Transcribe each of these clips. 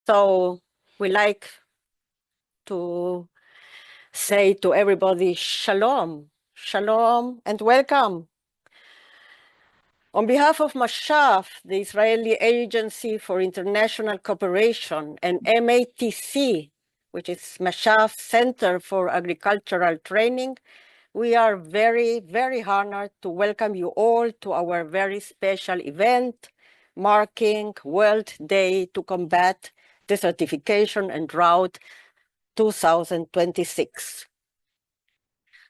So we like to say to everybody, Shalom, Shalom, and welcome. On behalf of Mashaf, the Israeli Agency for International Cooperation, and MATC, which is Mashaf Center for Agricultural Training, we are very, very honored to welcome you all to our very special event marking World Day to Combat Desertification and Drought 2026.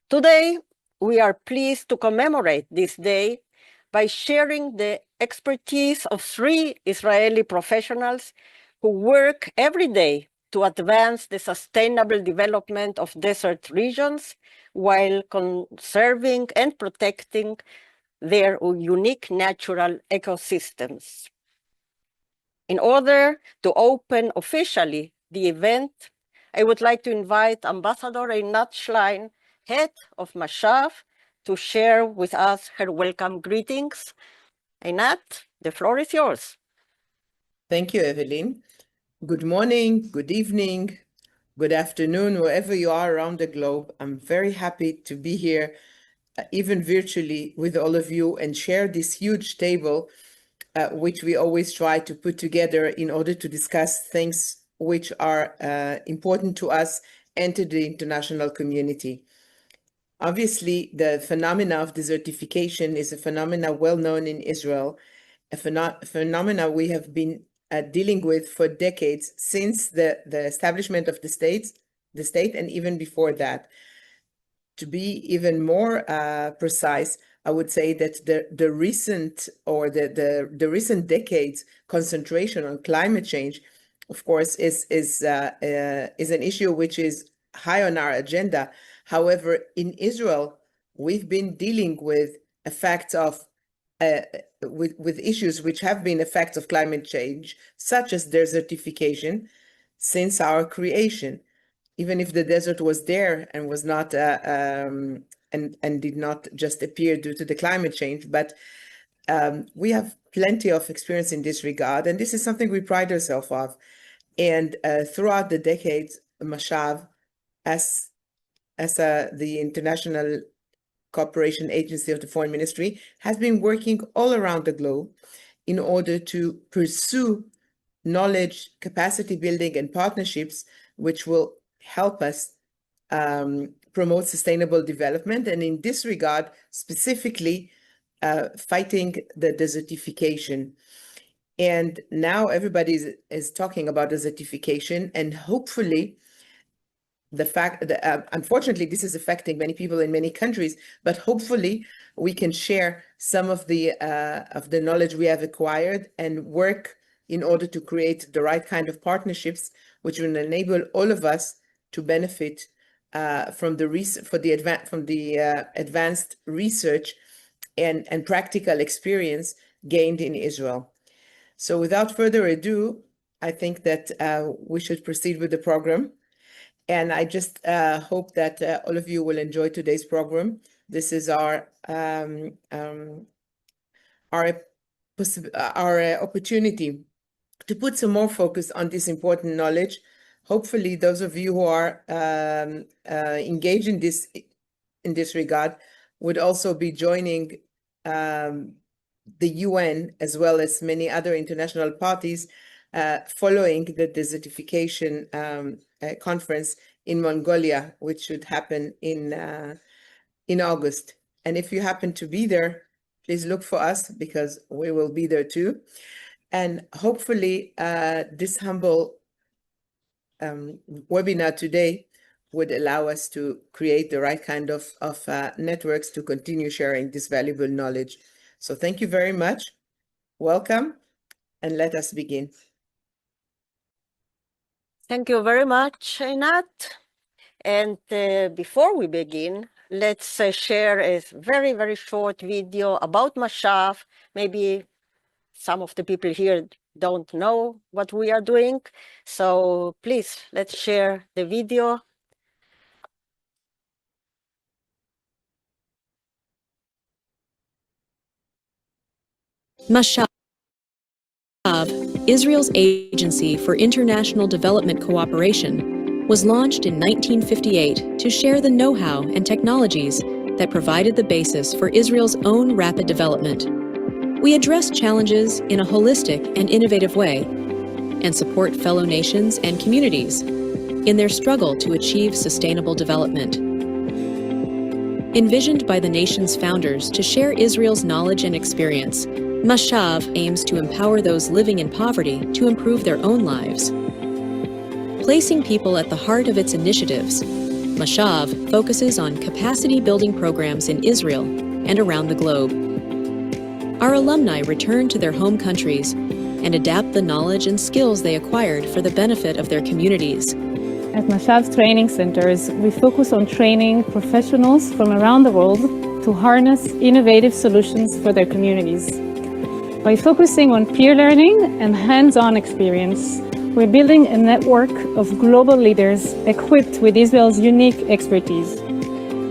Today, we are pleased to commemorate this day by sharing the expertise of 3 Israeli professionals who work every day to advance the sustainable development of desert regions while conserving and protecting their unique natural ecosystems. In order to open officially the event, I would like to invite Ambassador Einat Schlein, head of Mashaf, to share with us her welcome greetings. Einat, the floor is yours. Thank you, Evelyn. Good morning, good evening, good afternoon, wherever you are around the globe. I'm very happy to be here, even virtually, with all of you and share this huge table, which we always try to put together in order to discuss things which are important to us and to the international community. Obviously, the phenomena of desertification is a phenomena well known in Israel, a phenomena we have been dealing with for decades, since the establishment of the state, and even before that. To be even more precise, I would say that the recent decades concentration on climate change, of course, is an issue which is high on our agenda. However, in Israel, we've been dealing with effects of with issues which have been effects of climate change, such as desertification, since our creation. Even if the desert was there and was not and did not just appear due to the climate change, but we have plenty of experience in this regard, and this is something we pride ourselves of. And throughout the decades, Mashav, as the International Cooperation Agency of the Foreign Ministry, has been working all around the globe in order to pursue knowledge, capacity building, and partnerships which will help us promote sustainable development, and in this regard, specifically fighting the desertification. And now everybody is talking about desertification, and hopefully the fact that unfortunately this is affecting many people in many countries, but hopefully we can share some of the knowledge we have acquired and work in order to create the right kind of partnerships which will enable all of us to benefit from the advanced research and practical experience gained in Israel. So without further ado, I think that we should proceed with the program. And I just hope that all of you will enjoy today's program. This is our opportunity to put some more focus on this important knowledge. Hopefully, those of you who are engaged in this regard would also be joining the UN, as well as many other international parties, following the desertification conference in Mongolia, which should happen in August. And if you happen to be there, please look for us, because we will be there too. And hopefully this humble webinar today would allow us to create the right kind of networks to continue sharing this valuable knowledge. So thank you very much. Welcome, and let us begin. Thank you very much, Einat. And before we begin, let's share a very, very short video about Mashaf. Maybe some of the people here don't know what we are doing. So please, let's share the video. Mashab, Israel's Agency for International Development Cooperation was launched in 1958 to share the know-how and technologies that provided the basis for Israel's own rapid development. We address challenges in a holistic and innovative way and support fellow nations and communities in their struggle to achieve sustainable development. Envisioned by the nation's founders to share Israel's knowledge and experience, Mashav aims to empower those living in poverty to improve their own lives. Placing people at the heart of its initiatives, Mashav focuses on capacity-building programs in Israel and around the globe. Our alumni return to their home countries and adapt the knowledge and skills they acquired for the benefit of their communities. At Mashav's training centers, we focus on training professionals from around the world to harness innovative solutions for their communities. By focusing on peer learning and hands-on experience, we're building a network of global leaders equipped with Israel's unique expertise.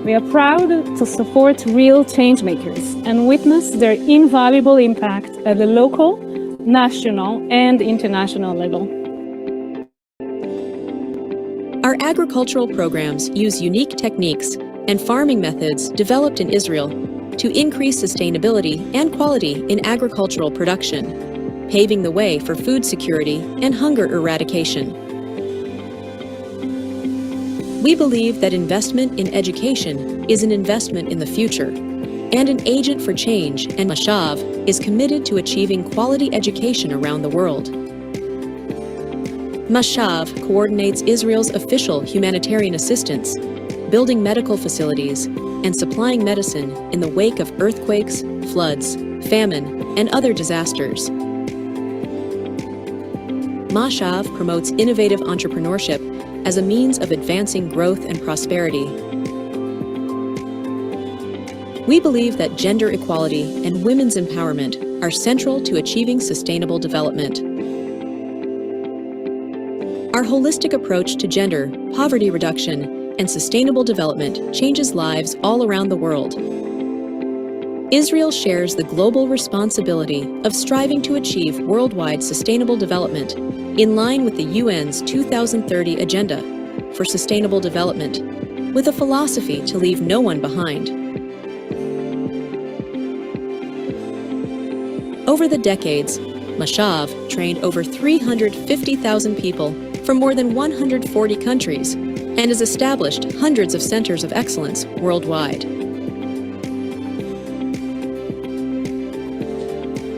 We are proud to support real change makers and witness their invaluable impact at the local, national, and international level. Our agricultural programs use unique techniques and farming methods developed in Israel to increase sustainability and quality in agricultural production, paving the way for food security and hunger eradication. We believe that investment in education is an investment in the future and an agent for change, and Mashav is committed to achieving quality education around the world. Mashav coordinates Israel's official humanitarian assistance, building medical facilities, and supplying medicine in the wake of earthquakes, floods, famine, and other disasters. Mashav promotes innovative entrepreneurship as a means of advancing growth and prosperity. We believe that gender equality and women's empowerment are central to achieving sustainable development. Our holistic approach to gender, poverty reduction, and sustainable development changes lives all around the world. Israel shares the global responsibility of striving to achieve worldwide sustainable development in line with the UN's 2030 Agenda for Sustainable Development, with a philosophy to leave no one behind. Over the decades, Mashav trained over 350,000 people from more than 140 countries and has established hundreds of centers of excellence worldwide.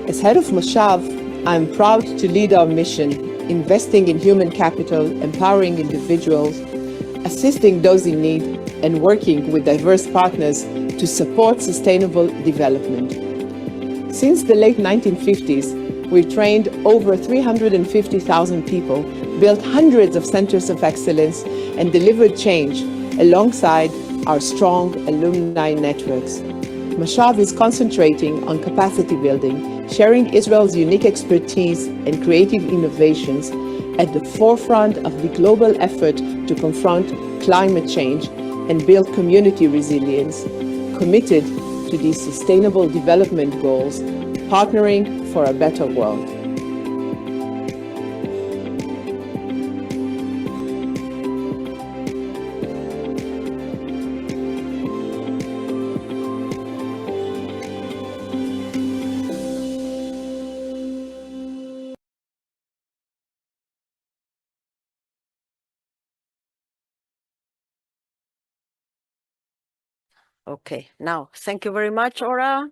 As head of Mashav, I'm proud to lead our mission, investing in human capital, empowering individuals, assisting those in need, and working with diverse partners to support sustainable development. Since the late 1950s, we've trained over 350,000 people, built hundreds of centers of excellence, and delivered change alongside our strong alumni networks. Mashav is concentrating on capacity building, sharing Israel's unique expertise and creative innovations at the forefront of the global effort to confront climate change and build community resilience, committed to these sustainable development goals, partnering for a better world. Okay, now, thank you very much, Ora.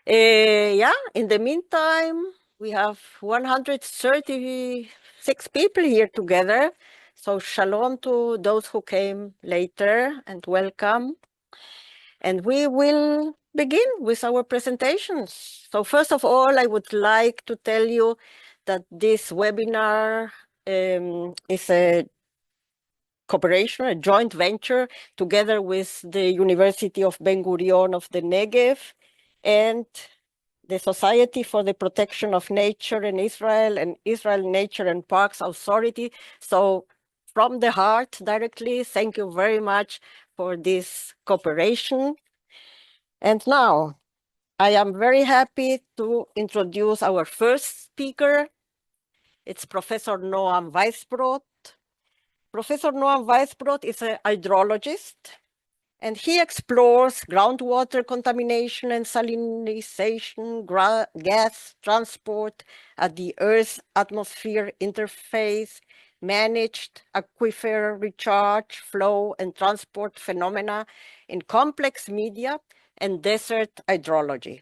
In the meantime, we have 136 people here together. So shalom to those who came later and welcome. And we will begin with our presentations. So first of all, I would like to tell you that this webinar is a cooperation, a joint venture together with the University of Ben Gurion of the Negev and the Society for the Protection of Nature in Israel and Israel Nature and Parks Authority. So from the heart directly, thank you very much for this cooperation. And now I am very happy to introduce our first speaker. It's Professor Noam Weisbrot. Professor Noam Weisbrot is a hydrologist, and he explores groundwater contamination and salinization, gas transport at the Earth's atmosphere interface, managed aquifer recharge, flow, and transport phenomena in complex media and desert hydrology.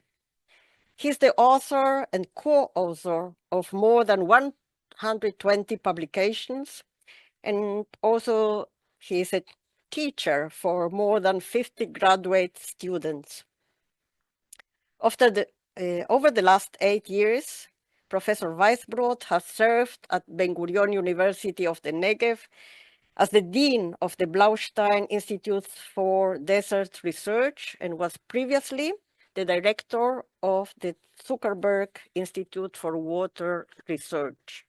He's the author and co-author of more than 120 publications, and also he is a teacher for more than 50 graduate students. Over the last 8 years, Professor Weisbrot has served at Ben-Gurion University of the Negev as the Dean of the Blaustein Institute for Desert Research and was previously the director of the Zuckerberg Institute for Water Research.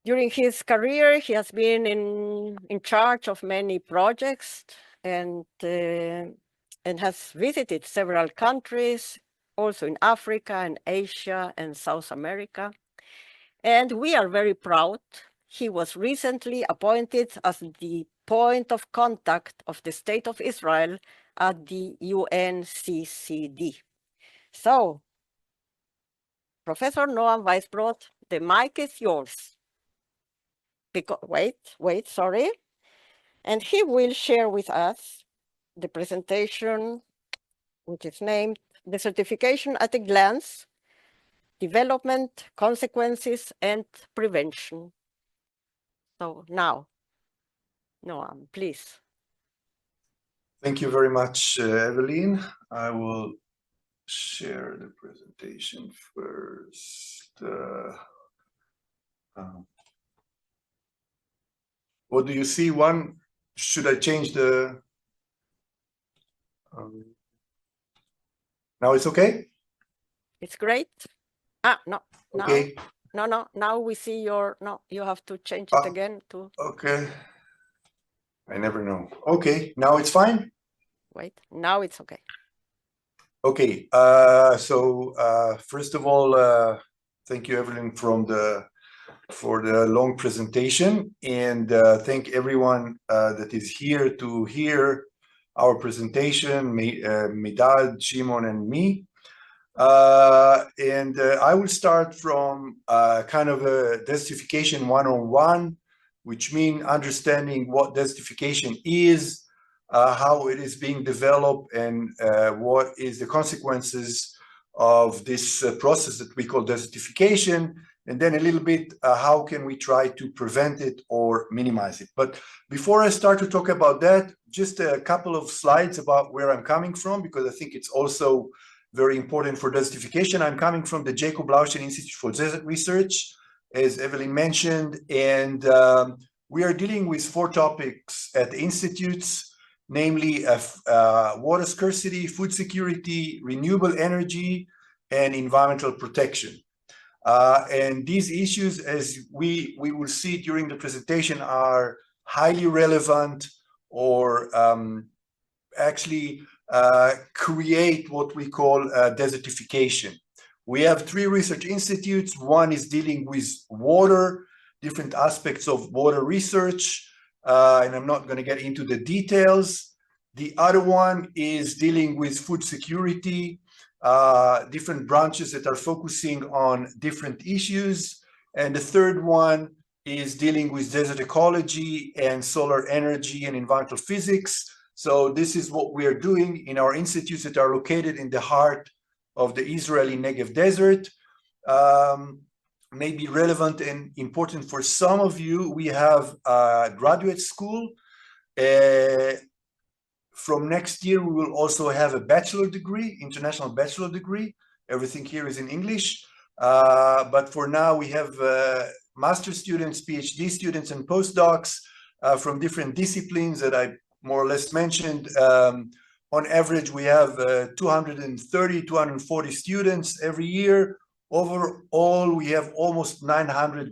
During his career, he has been in charge of many projects and has visited several countries, also in Africa and Asia and South America. And we are very proud. He was recently appointed as the point of contact of the State of Israel at the UNCCD. So, Professor Noam Weisbrot, the mic is yours. Wait, sorry. And he will share with us the presentation, which is named Desertification at a Glance, Development, Consequences, and Prevention. So now, Noam, please. Thank you very much, Evelyn. I will share the presentation first. What do you see? One, should I change the... now it's okay? It's great. No. Okay. No. Now we see your... No, you have to change it again to... Okay. I never know. Okay, now it's fine? Wait, now it's okay. Okay, first of all, thank you, Evelyn, for the long presentation, and thank everyone that is here to hear our presentation, Medad, Shimon, and me. I will start from kind of a desertification 101, which means understanding what desertification is, how it is being developed, and what is the consequences of this process that we call desertification, and then a little bit how can we try to prevent it or minimize it. But before I start to talk about that, just a couple of slides about where I'm coming from, because I think it's also very important for desertification. I'm coming from the Jacob Blaustein Institute for Desert Research, as Evelyn mentioned, and we are dealing with 4 topics at the institutes, namely water scarcity, food security, renewable energy, and environmental protection. And these issues, as we will see during the presentation, are highly relevant or actually create what we call desertification. We have 3 research institutes. One is dealing with water, different aspects of water research, and I'm not going to get into the details. The other one is dealing with food security, different branches that are focusing on different issues. And the third one is dealing with desert ecology and solar energy and environmental physics. So this is what we are doing in our institutes that are located in the heart of the Israeli Negev desert. May be relevant and important for some of you. We have a graduate school. From next year, we will also have a bachelor degree, international bachelor degree. Everything here is in English. But for now, we have master students, PhD students, and postdocs from different disciplines that I more or less mentioned. On average, we have 230, 240 students every year. Overall, we have almost 900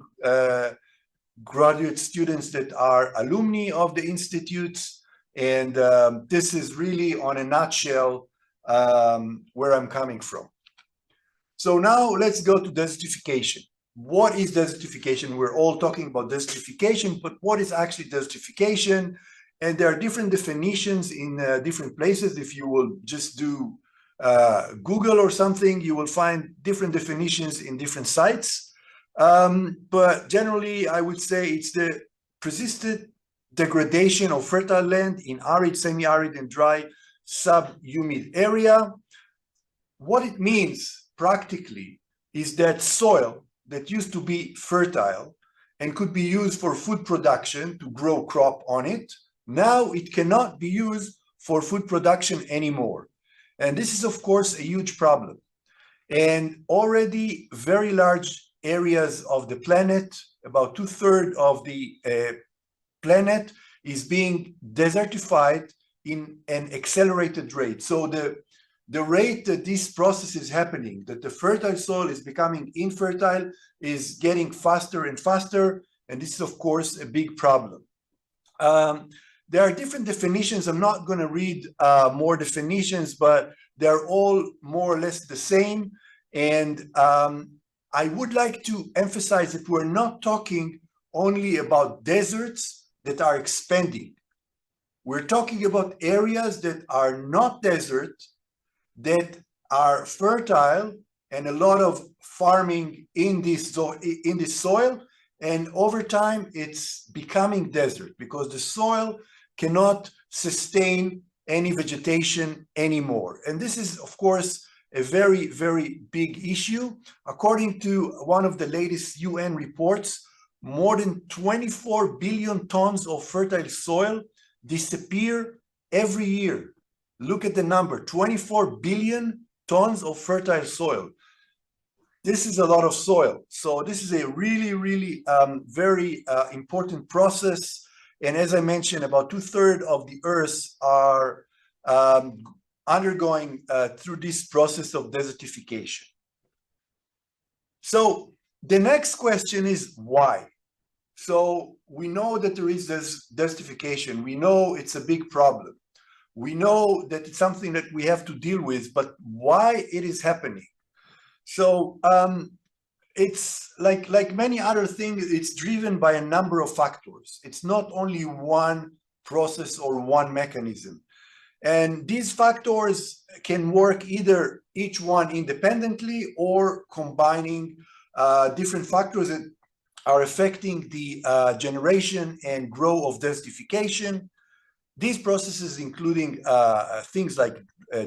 graduate students that are alumni of the institutes. And this is really, on a nutshell, where I'm coming from. So now let's go to desertification. What is desertification? We're all talking about desertification, but what is actually desertification? And there are different definitions in different places. If you will just do Google or something, you will find different definitions in different sites. But generally, I would say it's the persistent degradation of fertile land in arid, semi-arid, and dry sub-humid area. What it means practically is that soil that used to be fertile and could be used for food production to grow crop on it, now it cannot be used for food production anymore. And this is, of course, a huge problem. And already very large areas of the planet, about 2/3 of the planet, is being desertified in an accelerated rate. So the rate that this process is happening, that the fertile soil is becoming infertile, is getting faster and faster. And this is, of course, a big problem. There are different definitions. I'm not going to read more definitions, but they're all more or less the same. And I would like to emphasize that we're not talking only about deserts that are expanding. We're talking about areas that are not desert, that are fertile, and a lot of farming in this soil. And over time, it's becoming desert because the soil cannot sustain any vegetation anymore. And this is, of course, a very, very big issue. According to one of the latest UN reports, more than 24 billion tons of fertile soil disappear every year. Look at the number, 24 billion tons of fertile soil. This is a lot of soil. So this is a really, really very important process. And as I mentioned, about 2/3 of the Earth are undergoing through this process of desertification. So the next question is why? So we know that there is this desertification. We know it's a big problem. We know that it's something that we have to deal with, but why it is happening? So it's like many other things, it's driven by a number of factors. It's not only one process or one mechanism. And these factors can work either each one independently or combining different factors that are affecting the generation and growth of desertification. These processes including things like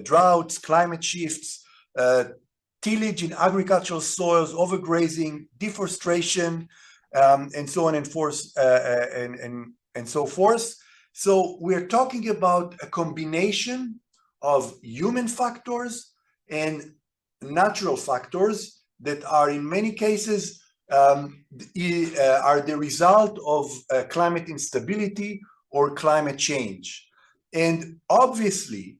droughts, climate shifts, tillage in agricultural soils, overgrazing, deforestation, and so on and so forth. So we're talking about a combination of human factors and natural factors that are in many cases are the result of climate instability or climate change. And obviously,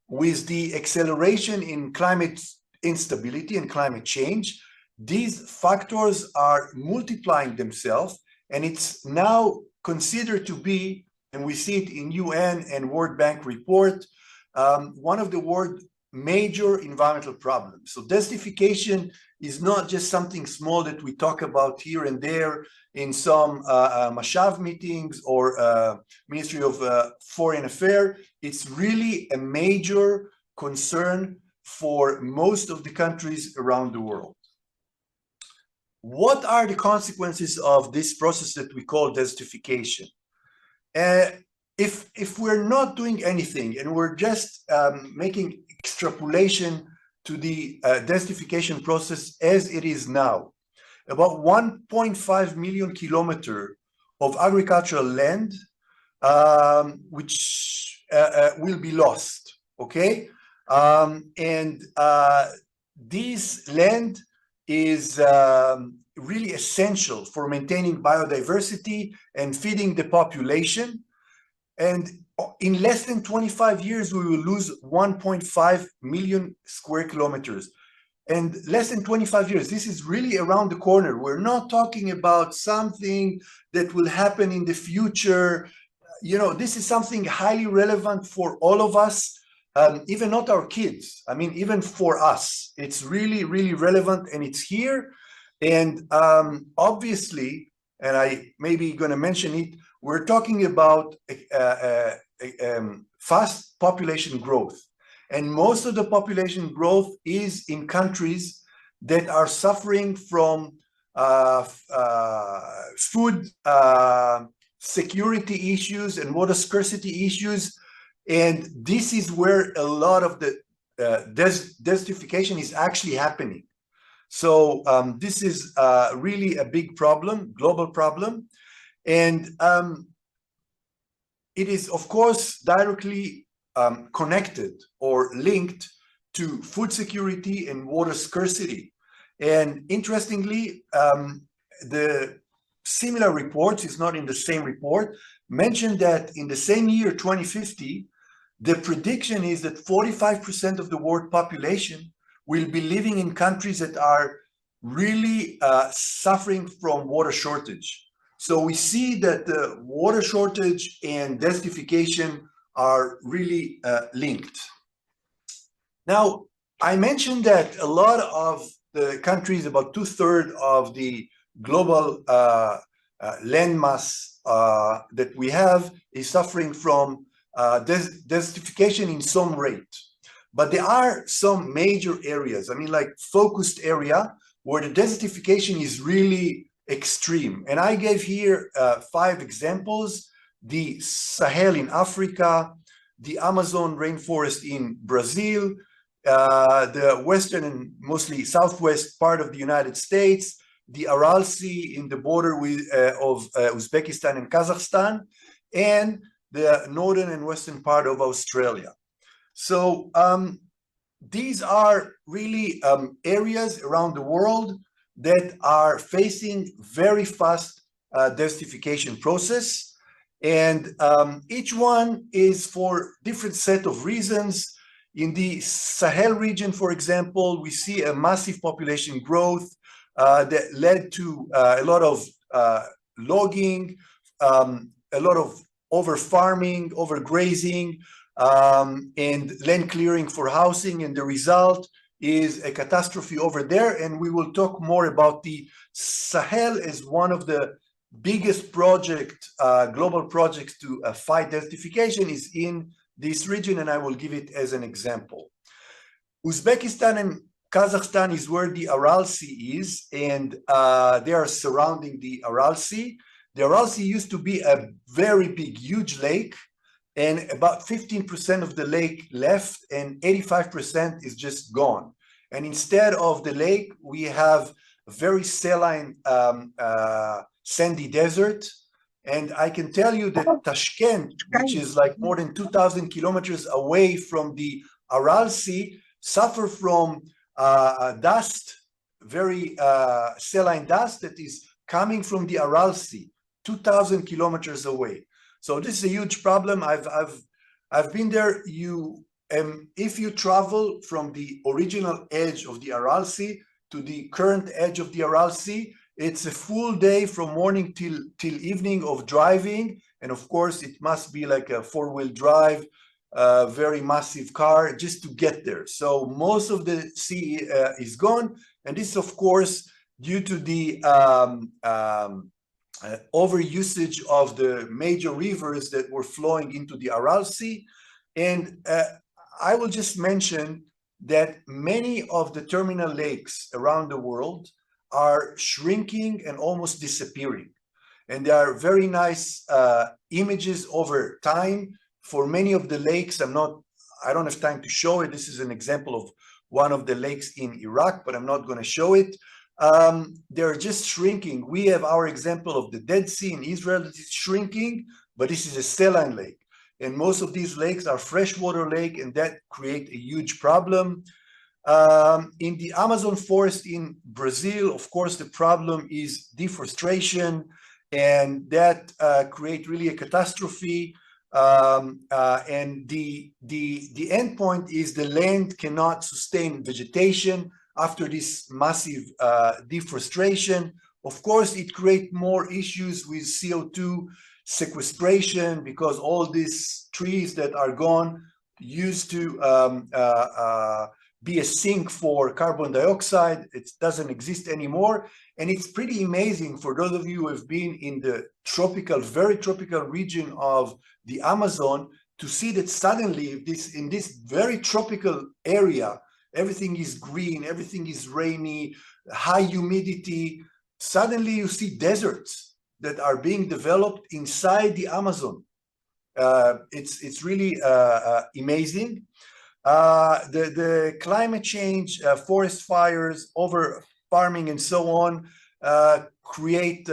with the acceleration in climate instability and climate change, these factors are multiplying themselves, and it's now considered to be, and we see it in UN and World Bank report, one of the world's major environmental problems. So desertification is not just something small that we talk about here and there in some Mashav meetings or Ministry of Foreign Affairs. It's really a major concern for most of the countries around the world. What are the consequences of this process that we call desertification? If we're not doing anything and we're just making extrapolation to the desertification process as it is now, about 1.5 million kilometers of agricultural land which will be lost, okay? And this land is really essential for maintaining biodiversity and feeding the population. And in less than 25 years, we will lose 1.5 million square kilometers. And less than 25 years, this is really around the corner. We're not talking about something that will happen in the future. You know, this is something highly relevant for all of us. even not our kids. I mean, even for us, it's really, really relevant, and it's here. And obviously, and I maybe going to mention it, we're talking about fast population growth. And most of the population growth is in countries that are suffering from food security issues and water scarcity issues. And this is where a lot of the desertification is actually happening. So this is really a big problem, global problem. And it is, of course, directly connected or linked to food security and water scarcity. And interestingly, the similar reports, it's not in the same report, mentioned that in the same year, 2050, the prediction is that 45% of the world population will be living in countries that are really suffering from water shortage. So we see that the water shortage and desertification are really linked. Now, I mentioned that a lot of the countries, about 2/3 of the global landmass that we have is suffering from desertification in some rate. But there are some major areas, I mean, like focused area where the desertification is really extreme. And I gave here 5 examples: the Sahel in Africa, the Amazon rainforest in Brazil, the western and mostly southwest part of the United States, the Aral Sea in the border with, of Uzbekistan and Kazakhstan, and the northern and western part of Australia. So these are really areas around the world that are facing very fast desertification process. And each one is for different set of reasons. In the Sahel region, for example, we see a massive population growth that led to a lot of logging, a lot of over-farming, over-grazing, and land clearing for housing. And the result is a catastrophe over there. And we will talk more about the Sahel as one of the biggest global projects to fight desertification is in this region, and I will give it as an example. Uzbekistan and Kazakhstan is where the Aral Sea is, and they are surrounding the Aral Sea. The Aral Sea used to be a very big, huge lake, and about 15% of the lake left, and 85% is just gone. And instead of the lake, we have a very saline, sandy desert. And I can tell you that Tashkent, which is like more than 2,000 kilometers away from the Aral Sea, suffer from dust, very saline dust that is coming from the Aral Sea, 2,000 kilometers away. So this is a huge problem. I've been there. If you travel from the original edge of the Aral Sea to the current edge of the Aral Sea, it's a full day from morning till evening of driving. And of course, it must be like a 4-wheel drive, very massive car just to get there. So most of the sea is gone. And this, of course, due to the overusage of the major rivers that were flowing into the Aral Sea. And I will just mention that many of the terminal lakes around the world are shrinking and almost disappearing. And there are very nice images over time for many of the lakes. I don't have time to show it. This is an example of one of the lakes in Iraq, but I'm not going to show it. They're just shrinking. We have our example of the Dead Sea in Israel that is shrinking, but this is a saline lake. And most of these lakes are freshwater lake, and that create a huge problem. In the Amazon forest in Brazil, of course, the problem is deforestation, and that create really a catastrophe. And the end point is the land cannot sustain vegetation after this massive deforestation. Of course, it creates more issues with CO2 sequestration because all these trees that are gone used to be a sink for carbon dioxide. It doesn't exist anymore. And it's pretty amazing for those of you who have been in the tropical, very tropical region of the Amazon to see that suddenly in this very tropical area, everything is green, everything is rainy, high humidity. Suddenly you see deserts that are being developed inside the Amazon. It's really amazing. The climate change, forest fires, over farming, and so on create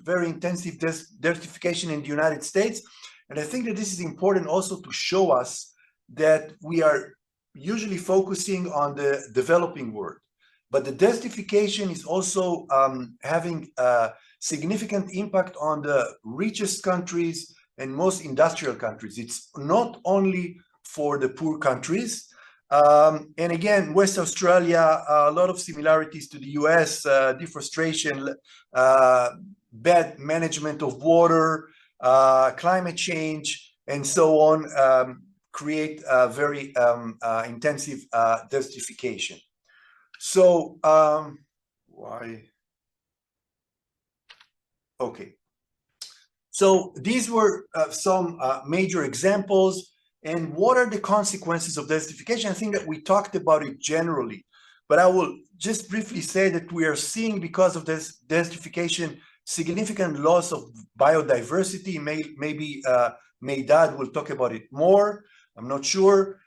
very intensive desertification in the United States. And I think that this is important also to show us that we are usually focusing on the developing world, but the desertification is also having a significant impact on the richest countries and most industrial countries. It's not only for the poor countries. And again, West Australia, a lot of similarities to the US, deforestation, bad management of water, climate change, and so on, create a very intensive desertification. So, why? Okay. So these were some major examples. And what are the consequences of desertification? I think that we talked about it generally, but I will just briefly say that we are seeing, because of this desertification, significant loss of biodiversity. Maybe Meidad will talk about it more. I'm not sure.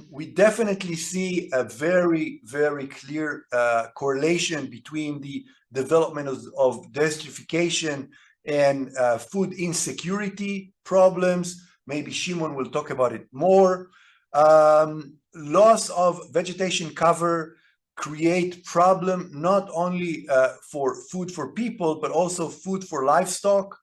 We definitely see a very, very clear correlation between the development of desertification and food insecurity problems. Maybe Shimon will talk about it more. Loss of vegetation cover create problem not only for food for people, but also food for livestock.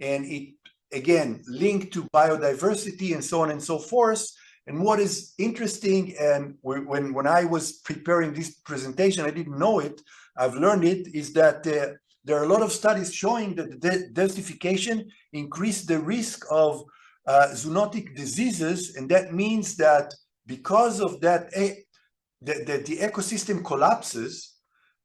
And it, again, linked to biodiversity and so on and so forth. And what is interesting, and when I was preparing this presentation, I didn't know it, I've learned it, is that there are a lot of studies showing that the desertification increased the risk of zoonotic diseases, and that means that because of that, the ecosystem collapses,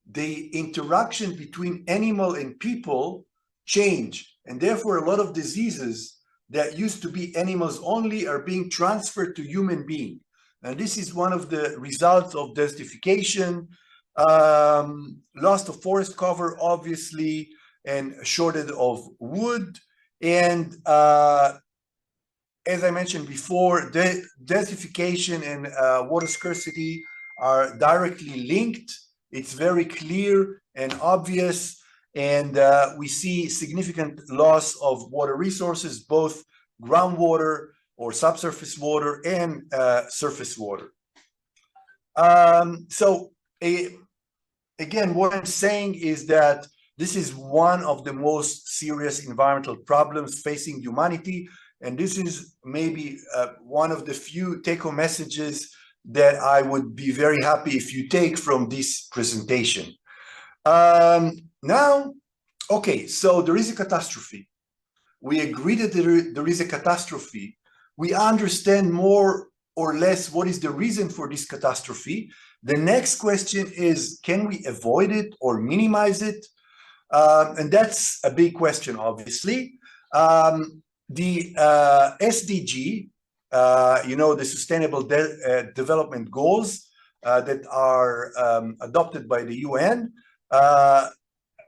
the interaction between animal and people change, and therefore a lot of diseases that used to be animals only are being transferred to human beings. And this is one of the results of desertification. Loss of forest cover, obviously, and shortage of wood. And as I mentioned before, desertification and water scarcity are directly linked. It's very clear and obvious. And we see significant loss of water resources, both groundwater or subsurface water and surface water. Again, what I'm saying is that this is one of the most serious environmental problems facing humanity. And this is maybe one of the few take-home messages that I would be very happy if you take from this presentation. Now, okay, so there is a catastrophe. We agree that there is a catastrophe. We understand more or less what is the reason for this catastrophe. The next question is, can we avoid it or minimize it? And that's a big question, obviously. The SDG, the Sustainable Development Goals that are adopted by the UN,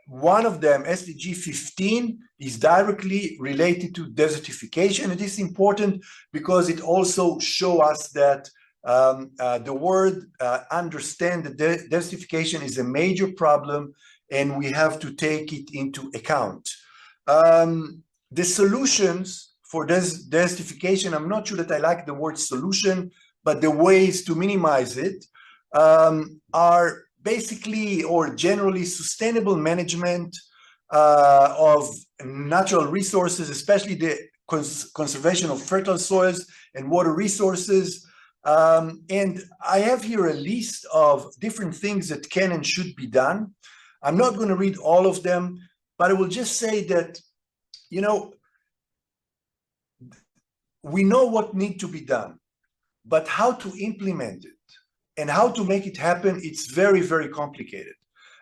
one of them, SDG 15, is directly related to desertification. It is important because it also shows us that the world understands that desertification is a major problem and we have to take it into account. The solutions for desertification, I'm not sure that I like the word solution, but the ways to minimize it are basically or generally sustainable management of natural resources, especially the conservation of fertile soils and water resources. And I have here a list of different things that can and should be done. I'm not going to read all of them, but I will just say that, we know what needs to be done. but how to implement it and how to make it happen, it's very, very complicated.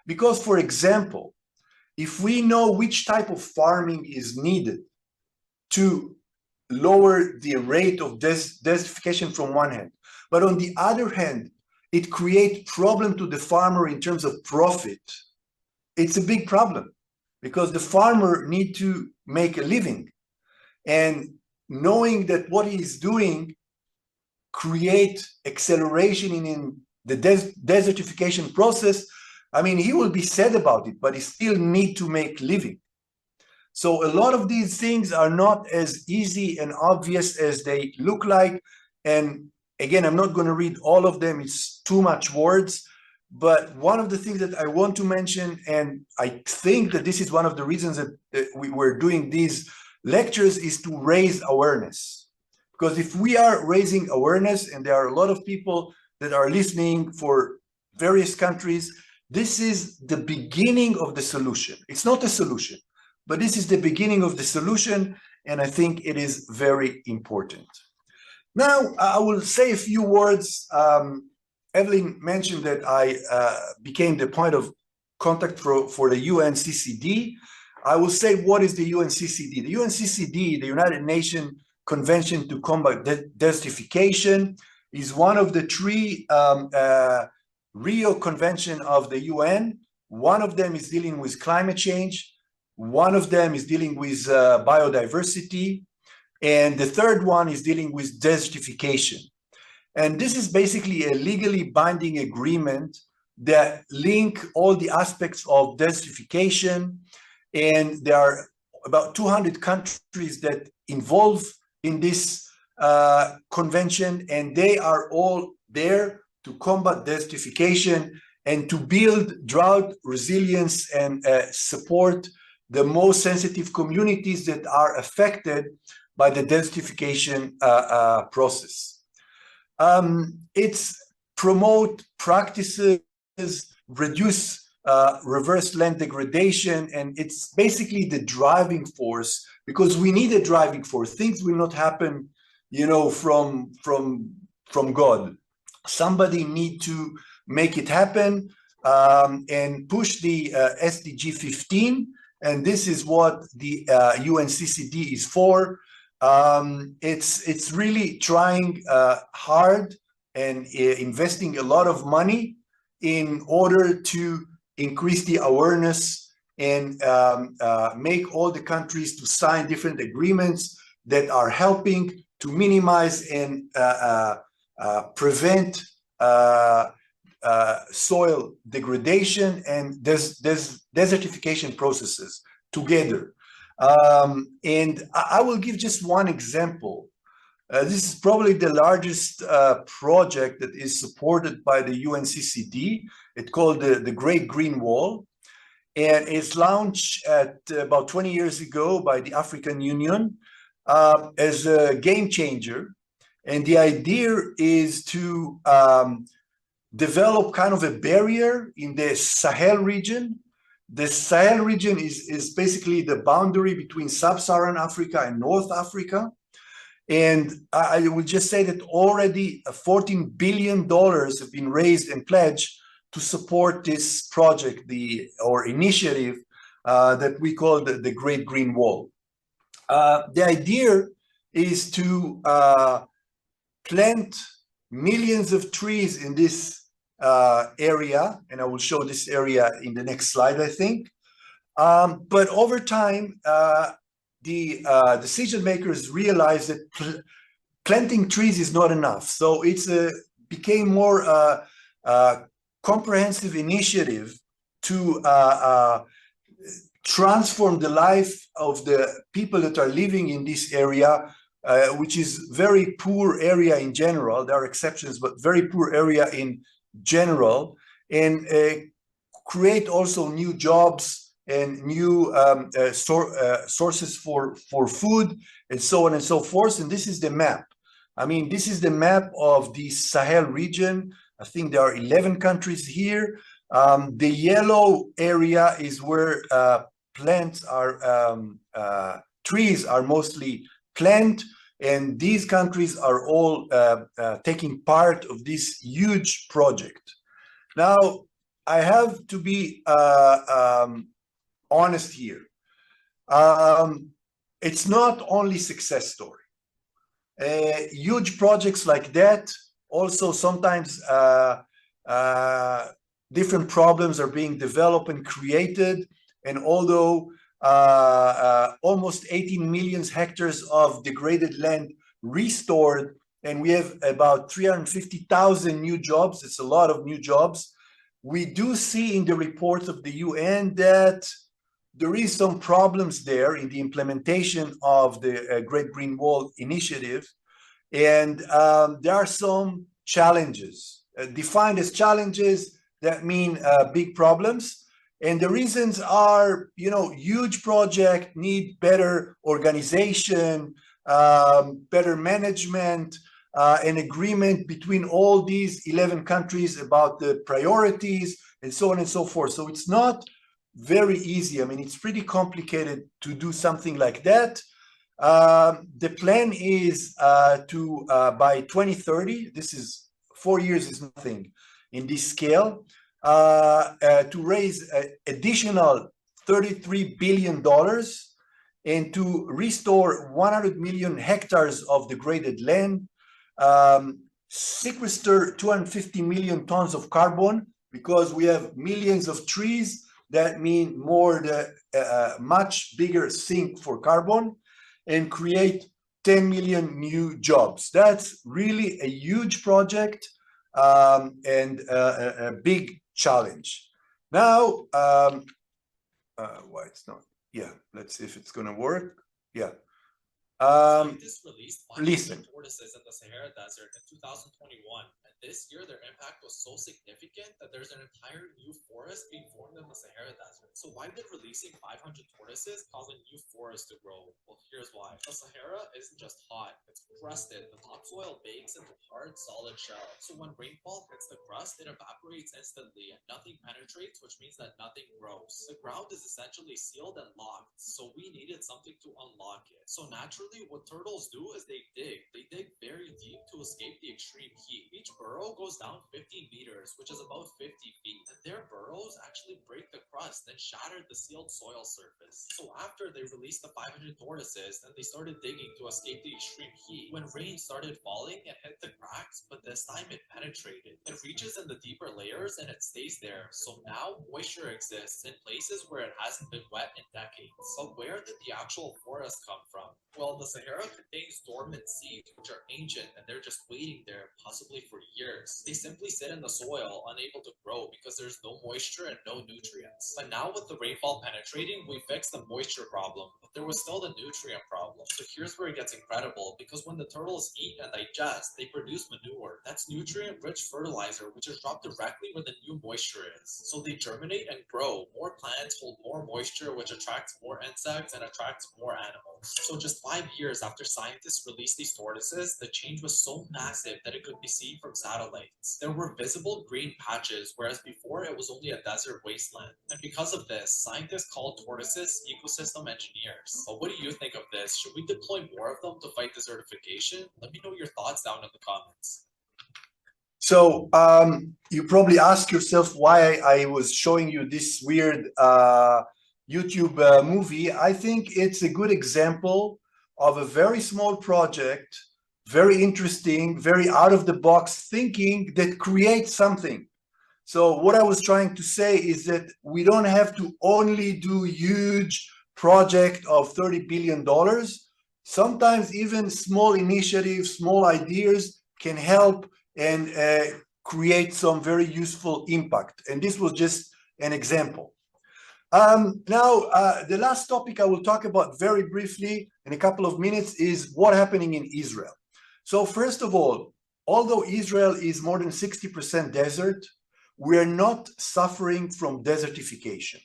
Because, for example, if we know which type of farming is needed to lower the rate of desertification from one hand, but on the other hand, it creates problem to the farmer in terms of profit, it's a big problem because the farmer needs to make a living. And knowing that what he is doing create acceleration in the desertification process, I mean, he will be sad about it, but he still need to make living. So a lot of these things are not as easy and obvious as they look like. And again, I'm not going to read all of them. It's too much words. But one of the things that I want to mention, and I think that this is one of the reasons that we were doing these lectures, is to raise awareness. Because if we are raising awareness, and there are a lot of people that are listening for various countries, this is the beginning of the solution. It's not a solution, but this is the beginning of the solution, and I think it is very important. Now, I will say a few words. Evelyn mentioned that I became the point of contact for the UNCCD. I will say, what is the UNCCD? The UNCCD, the United Nations Convention to Combat Desertification, is one of the three Rio Convention of the UN. One of them is dealing with climate change. One of them is dealing with biodiversity. And the third one is dealing with desertification. And this is basically a legally binding agreement that link all the aspects of desertification. And there are about 200 countries that involve in this convention, and they are all there to combat desertification and to build drought resilience and support the most sensitive communities that are affected by the desertification process. It's promote practices, reduce reverse land degradation, and it's basically the driving force, because we need a driving force. Things will not happen, you know, from God. Somebody need to make it happen and push the SDG 15, and this is what the UNCCD is for. It's really trying hard and investing a lot of money in order to increase the awareness and make all the countries to sign different agreements that are helping to minimize and prevent soil degradation and desertification processes together. And I will give just one example. This is probably the largest project that is supported by the UNCCD. It's called the Great Green Wall. And it's launched at about 20 years ago by the African Union as a game changer. And the idea is to develop kind of a barrier in the Sahel region. The Sahel region is basically the boundary between Sub-Saharan Africa and North Africa. And I would just say that already $14 billion have been raised and pledged to support this project, or initiative that we call the Great Green Wall. The idea is to plant millions of trees in this area, and I will show this area in the next slide, I think. But over time, the decision makers realized that planting trees is not enough. So it's became more comprehensive initiative to transform the life of the people that are living in this area, which is very poor area in general. There are exceptions, but very poor area in general, and create also new jobs and new sources for food, and so on and so forth. And this is the map. I mean, this is the map of the Sahel region. I think there are 11 countries here. The yellow area is where plants are, trees are mostly planted. And these countries are all taking part of this huge project. Now, I have to be honest here. It's not only success story. Huge projects like that also sometimes different problems are being developed and created. And although almost 18 million hectares of degraded land restored, and we have about 350,000 new jobs, it's a lot of new jobs, we do see in the reports of the UN that there is some problems there in the implementation of the Great Green Wall Initiative. And there are some challenges, defined as challenges that mean big problems. And the reasons are, huge project need better organization, better management, an agreement between all these 11 countries about the priorities and so on and so forth. So it's not very easy. I mean, it's pretty complicated to do something like that. The plan is to, by 2030, this is 4 years is nothing in this scale, to raise additional $33 billion and to restore 100 million hectares of degraded land, sequester 250 million tons of carbon, because we have millions of trees that mean much bigger sink for carbon, and create 10 million new jobs. That's really a huge project and a big challenge. Now, why it's not? Yeah, let's see if it's going to work. Yeah. Scientists released listen. tortoises in the Sahara Desert in 2021, and this year their impact was so significant that there's an entire new forest being formed in the Sahara Desert. So why did releasing 500 tortoises cause a new forest to grow? Well, here's why. The Sahara isn't just hot, it's crusted. The topsoil bakes into hard, solid shell. So when rainfall hits the crust, it evaporates instantly and nothing penetrates, which means that nothing grows. The ground is essentially sealed and locked, so we needed something to unlock it. So naturally, what turtles do is they dig very deep to escape the extreme heat. Each burrow goes down 15 meters, which is about 50 feet. And their burrows actually break the crust and shatter the sealed soil surface. So after they released the 500 tortoises, then they started digging to escape the extreme heat. When rain started falling, it hit the cracks, but this time it penetrated. It reaches in the deeper layers and it stays there. So now moisture exists in places where it hasn't been wet in decades. But where did the actual forest come from? Well, the Sahara contains dormant seeds, which are ancient, and they're just waiting there, possibly for years. They simply sit in the soil, unable to grow because there's no moisture and no nutrients. But now with the rainfall penetrating, we fixed the moisture problem, but there was still the nutrient problem. So here's where it gets incredible, because when the turtles eat and digest, they produce manure. That's nutrient-rich fertilizer, which is dropped directly where the new moisture is. So they germinate and grow. More plants hold more moisture, which attracts more insects and attracts more animals. So just 5 years after scientists released these tortoises, the change was so massive that it could be seen from satellites. There were visible green patches, whereas before it was only a desert wasteland. And because of this, scientists called tortoises ecosystem engineers. But what do you think of this? Should we deploy more of them to fight desertification? Let me know your thoughts down in the comments. So you probably ask yourself why I was showing you this weird YouTube movie. I think it's a good example of a very small project, very interesting, very out of the box thinking that creates something. So what I was trying to say is that we don't have to only do huge project of $30 billion. Sometimes even small initiatives, small ideas can help and create some very useful impact. And this was just an example. Now, the last topic I will talk about very briefly in a couple of minutes is what's happening in Israel. So first of all, although Israel is more than 60% desert, we are not suffering from desertification.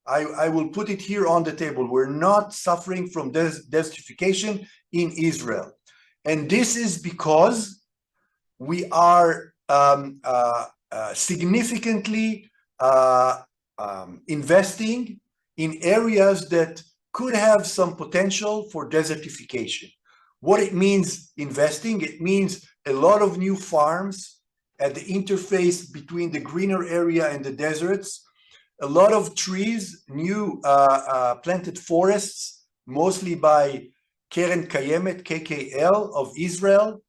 I will put it here on the table. We're not suffering from desertification in Israel. And this is because we are significantly investing in areas that could have some potential for desertification. What it means investing, it means a lot of new farms at the interface between the greener area and the deserts, a lot of trees, new planted forests, mostly by Keren Kayemet, KKL of Israel,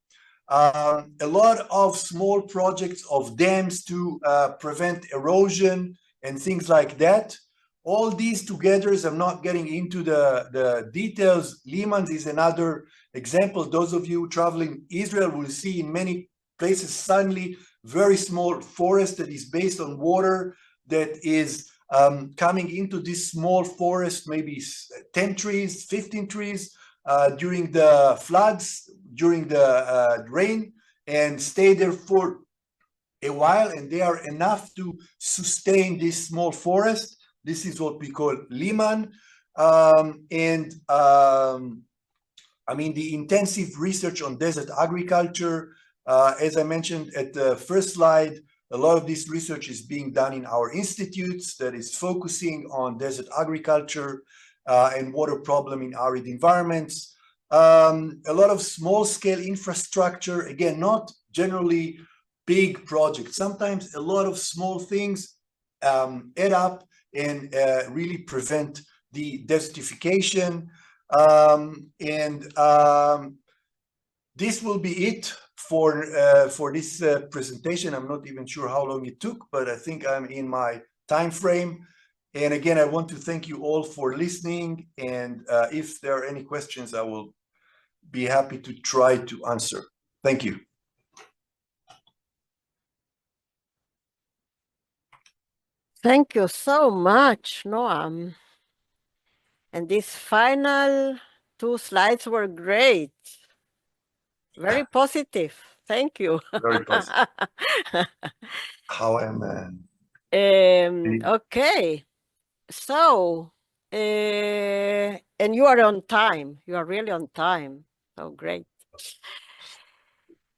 a lot of small projects of dams to prevent erosion and things like that. All these together, I'm not getting into the details. Liman is another example. Those of you traveling Israel will see in many places suddenly very small forest that is based on water that is coming into this small forest, maybe 10 trees, 15 trees during the floods, during the rain, and stay there for a while, and they are enough to sustain this small forest. This is what we call Liman. I mean, the intensive research on desert agriculture, as I mentioned at the first slide, a lot of this research is being done in our institutes that is focusing on desert agriculture and water problem in arid environments. A lot of small-scale infrastructure, again, not generally big projects. Sometimes a lot of small things add up and really prevent the desertification. This will be it for this presentation. I'm not even sure how long it took, but I think I'm in my time frame. And again, I want to thank you all for listening. And if there are any questions, I will be happy to try to answer. Thank you. Thank you so much, Noam. And these final 2 slides were great. Very positive. Thank you. Very positive. How am I? Okay. So, and you are on time. You are really on time. So great.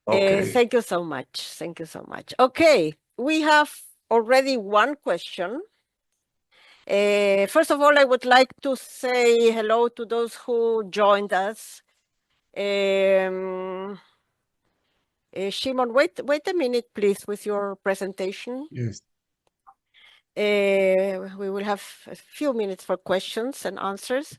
Okay. Thank you so much. Thank you so much. Okay, we have already one question. First of all, I would like to say hello to those who joined us. Shimon, wait a minute, please, with your presentation. Yes. We will have a few minutes for questions and answers.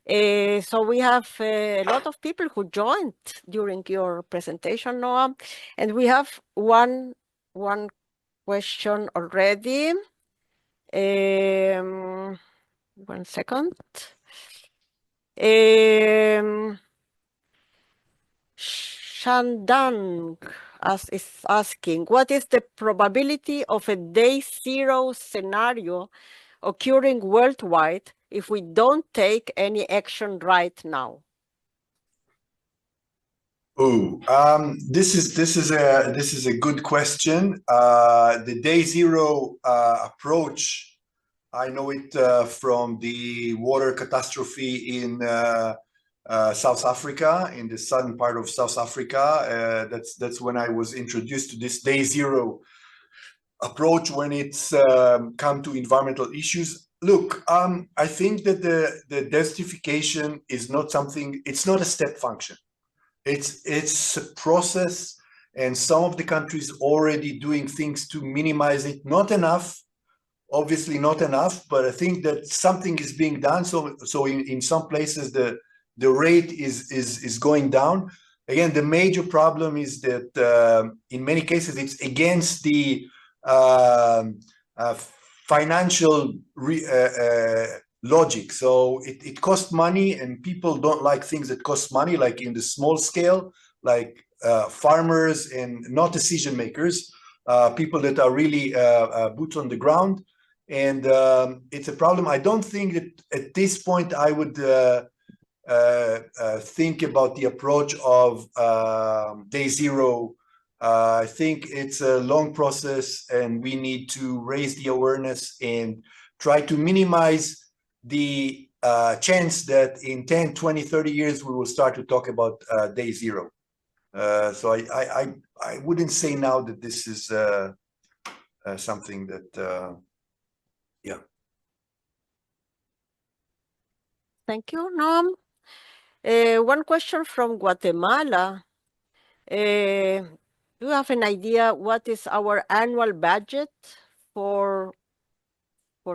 So we have a lot of people who joined during your presentation, Noam, and we have one question already. 1 second. Shandang is asking, what is the probability of a day 0 scenario occurring worldwide if we don't take any action right now? Oh, this is a good question. The day 0 approach, I know it from the water catastrophe in South Africa, in the southern part of South Africa. That's when I was introduced to this day 0 approach when it's come to environmental issues. Look, I think that the desertification is not something, it's not a step function. It's a process, and some of the countries already doing things to minimize it. Not enough, obviously not enough, but I think that something is being done. So in some places the rate is going down. Again, the major problem is that in many cases it's against the financial logic. So it costs money, and people don't like things that cost money, like in the small scale, like farmers and not decision makers, people that are really boots on the ground. And it's a problem. I don't think that at this point I would think about the approach of day 0. I think it's a long process, and we need to raise the awareness and try to minimize the chance that in 10, 20, 30 years we will start to talk about day 0. So I wouldn't say now that this is something that, yeah. Thank you, Noam. One question from Guatemala. Do you have an idea what is our annual budget for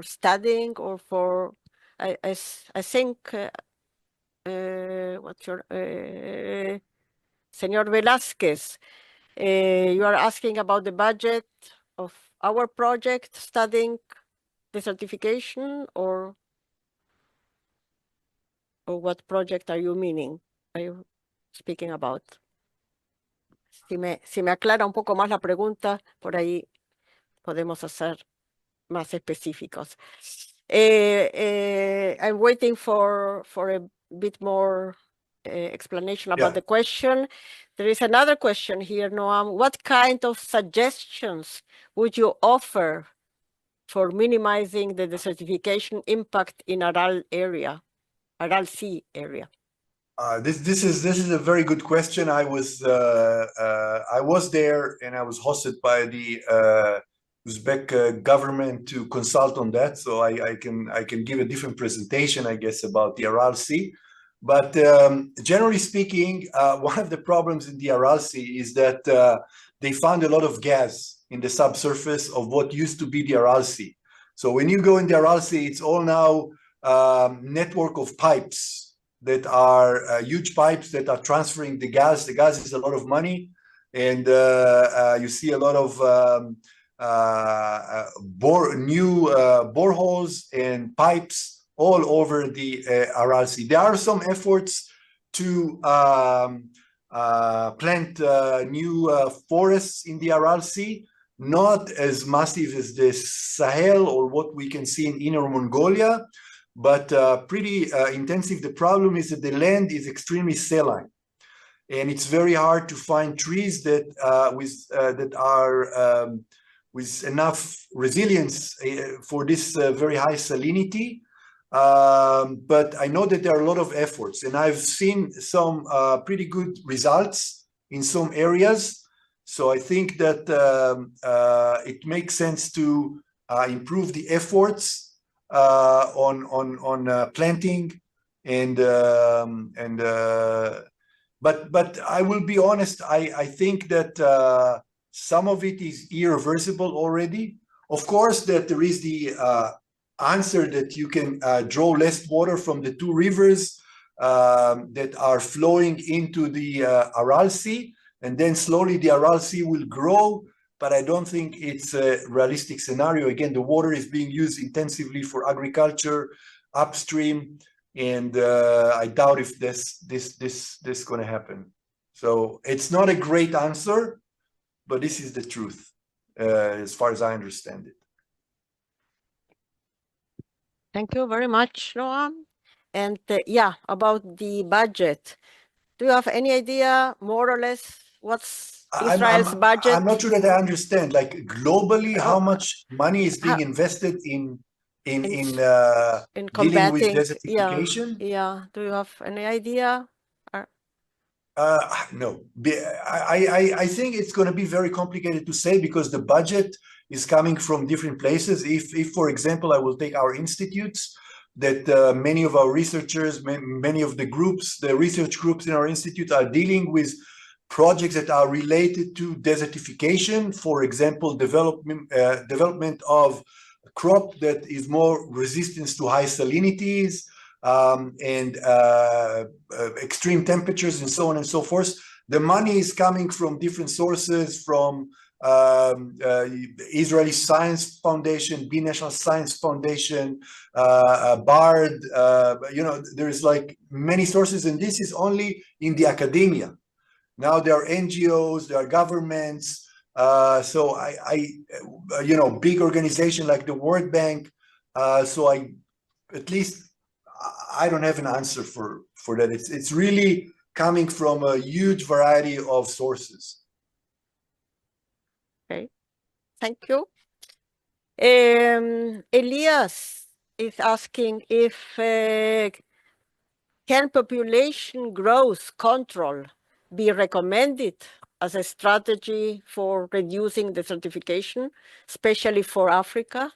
studying or for, I think, what's your, Senor Velázquez, you are asking about the budget of our project studying desertification, or what project are you meaning? Are you speaking about? Si me aclara un poco más la pregunta, por ahí podemos hacer más específicos. I'm waiting for a bit more explanation about the question. There is another question here, Noam. What kind of suggestions would you offer for minimizing the desertification impact in Aral Sea area? This is a very good question. I was there and I was hosted by the Uzbek government to consult on that. So I can give a different presentation, I guess, about the Aral Sea. But generally speaking, one of the problems in the Aral Sea is that they found a lot of gas in the subsurface of what used to be the Aral Sea. So when you go in the Aral Sea, it's all now network of pipes that are huge pipes that are transferring the gas. The gas is a lot of money, and you see a lot of new boreholes and pipes all over the Aral Sea. There are some efforts to plant new forests in the Aral Sea, not as massive as the Sahel or what we can see in Inner Mongolia, but pretty intensive. The problem is that the land is extremely saline, and it's very hard to find trees that are with enough resilience for this very high salinity. But I know that there are a lot of efforts, and I've seen some pretty good results in some areas. So I think that it makes sense to improve the efforts on planting but I will be honest, I think that some of it is irreversible already. Of course, that there is the answer that you can draw less water from the two rivers that are flowing into the Aral Sea, and then slowly the Aral Sea will grow. But I don't think it's a realistic scenario. Again, the water is being used intensively for agriculture upstream, and I doubt if this going to happen. So it's not a great answer, but this is the truth as far as I understand it. Thank you very much, Noam. And yeah, about the budget, do you have any idea, more or less, what's Israel's budget? I'm not sure that I understand. Like globally, how much money is being invested in dealing with desertification? Yeah. Do you have any idea? No. I think it's going to be very complicated to say because the budget is coming from different places. If for example, I will take our institutes, that many of our researchers, many of the groups, the research groups in our institute are dealing with projects that are related to desertification, for example, development of a crop that is more resistant to high salinities and extreme temperatures and so on and so forth. The money is coming from different sources, from Israeli Science Foundation, National Science Foundation, BARD, there's like many sources, and this is only in the academia. Now there are NGOs, there are governments, so big organization like the World Bank. So I don't have an answer for that. It's really coming from a huge variety of sources. Okay, thank you. Elias is asking if can population growth control be recommended as a strategy for reducing desertification, especially for Africa?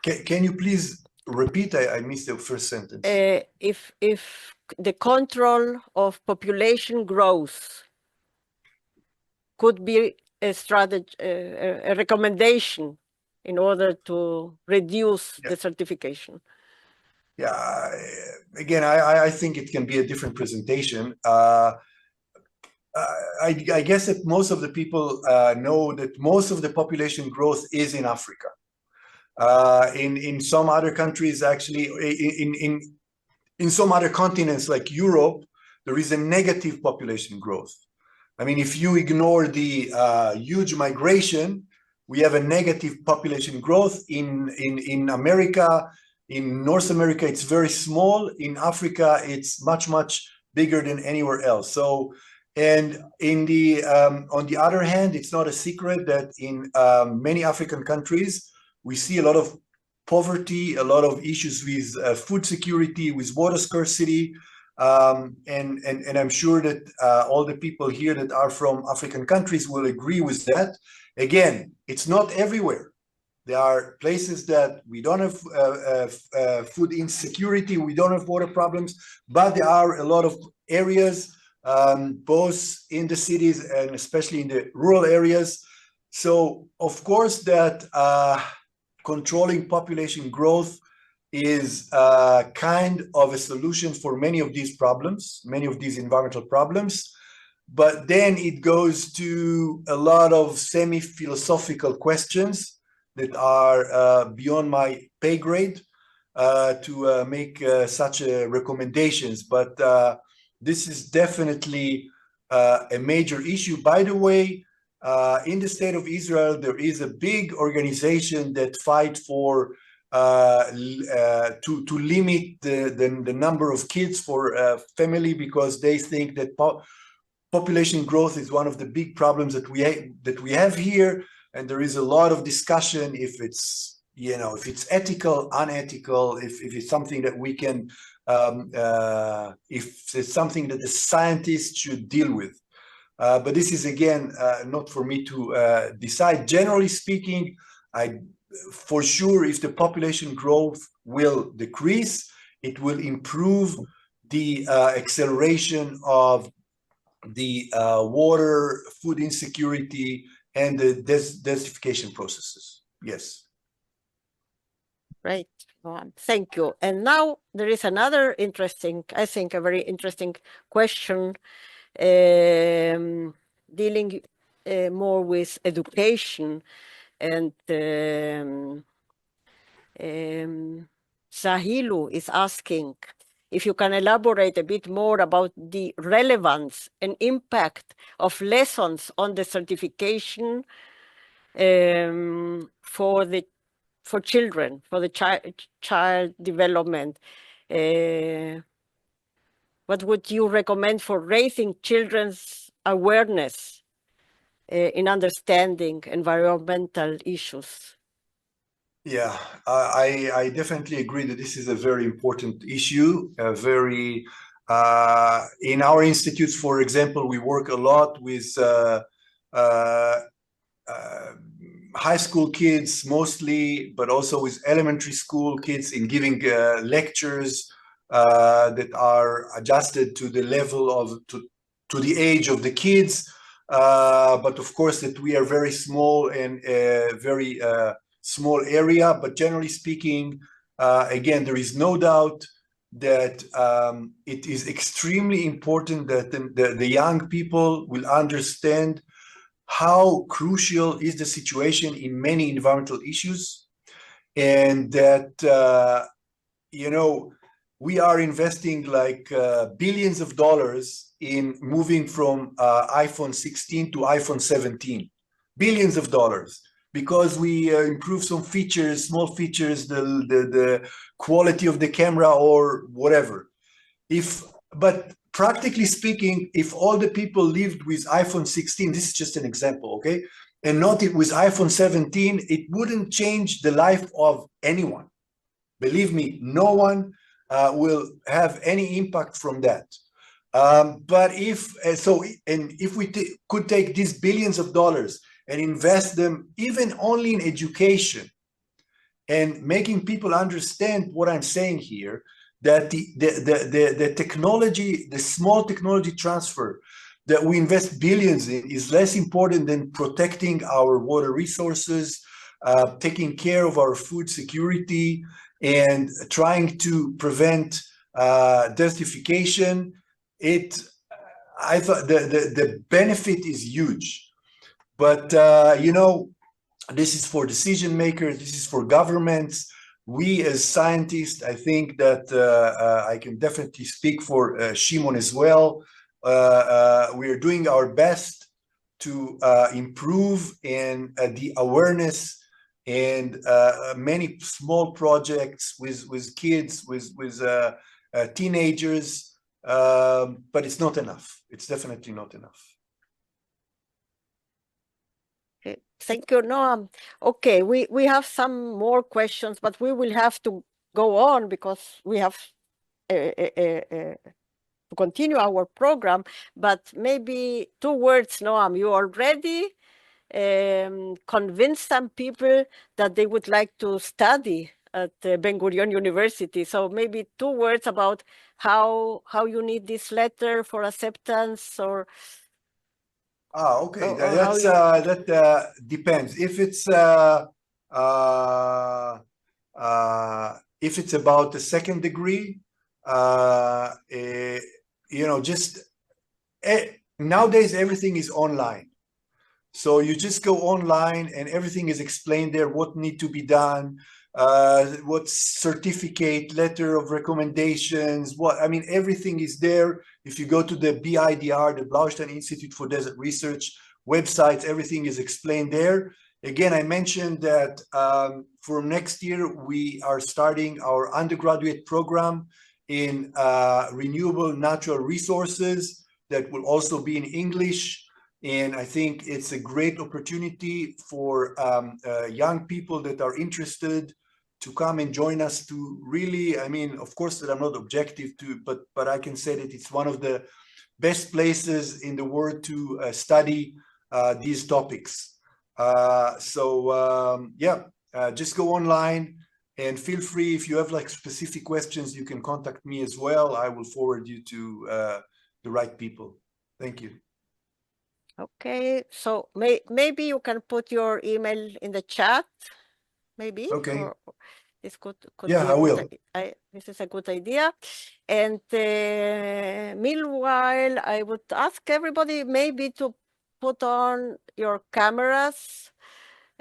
Can you please repeat? I missed the first sentence. If the control of population growth could be a strategy, a recommendation in order to reduce desertification. Yeah, again, I think it can be a different presentation. I guess that most of the people know that most of the population growth is in Africa. In some other countries, actually, in some other continents like Europe, there is a negative population growth. I mean, if you ignore the huge migration, we have a negative population growth in America. In North America, it's very small. In Africa, it's much, much bigger than anywhere else. So, and in the on the other hand, it's not a secret that in many African countries, we see a lot of poverty, a lot of issues with food security, with water scarcity. And I'm sure that all the people here that are from African countries will agree with that. Again, it's not everywhere. There are places that we don't have food insecurity, we don't have water problems, but there are a lot of areas, both in the cities and especially in the rural areas. So, of course, that controlling population growth is kind of a solution for many of these problems, many of these environmental problems. But then it goes to a lot of semi-philosophical questions that are beyond my pay grade to make such recommendations. But this is definitely a major issue. By the way, in the state of Israel, there is a big organization that fights for to limit the number of kids for family, because they think that population growth is one of the big problems that we have here, and there is a lot of discussion if it's, you know, if it's ethical, unethical, if it's something that we can if it's something that the scientists should deal with. But this is again not for me to decide. Generally speaking, for sure, if the population growth will decrease, it will improve the acceleration of the water, food insecurity, and the desertification processes. Yes. Right. Thank you. And now there is another interesting, I think, a very interesting question dealing more with education. And Sahilu is asking if you can elaborate a bit more about the relevance and impact of lessons on desertification for children, for the child development. What would you recommend for raising children's awareness in understanding environmental issues? Yeah, I definitely agree that this is a very important issue. In our institutes, for example, we work a lot with high school kids mostly, but also with elementary school kids in giving lectures that are adjusted to the level of to the age of the kids. But of course, that we are very small and very small area. But generally speaking, again, there is no doubt that it is extremely important that the young people will understand how crucial is the situation in many environmental issues, and that you know, we are investing like billions of dollars in moving from iPhone 16 to iPhone 17, billions of dollars, because we improve some features, small features, the quality of the camera or whatever. But practically speaking, if all the people lived with iPhone 16, this is just an example, okay, and not with iPhone 17, it wouldn't change the life of anyone. Believe me, no one will have any impact from that. But if we could take these billions of dollars and invest them even only in education and making people understand what I'm saying here, that the technology, the small technology transfer that we invest billions in is less important than protecting our water resources, taking care of our food security, and trying to prevent desertification. I thought the benefit is huge, but this is for decision makers, this is for governments. We as scientists, I think that I can definitely speak for Shimon as well. We are doing our best to improve in the awareness, and many small projects with kids, with teenagers, but it's not enough. It's definitely not enough. Thank you, Noam. Okay, we have some more questions, but we will have to go on because we have to continue our program. But maybe 2 words, Noam. You already convinced some people that they would like to study at Ben Gurion University. So maybe 2 words about how you need this letter for acceptance, or Okay. or That's how that depends. If it's about the second degree, just nowadays everything is online. So you just go online and everything is explained there, what need to be done, what certificate, letter of recommendations, everything is there. If you go to the BIDR, the Blaustein Institute for Desert Research websites, everything is explained there. Again, I mentioned that for next year, we are starting our undergraduate program in renewable natural resources that will also be in English. And I think it's a great opportunity for young people that are interested to come and join us to really, of course that I'm not objective to, but I can say that it's one of the best places in the world to study these topics. Just go online and feel free. If you have specific questions, you can contact me as well. I will forward you to the right people. Thank you. Okay, so maybe you can put your email in the chat, maybe. Okay. Or this could Yeah, be I will. This is a good idea. And meanwhile, I would ask everybody maybe to put on your cameras.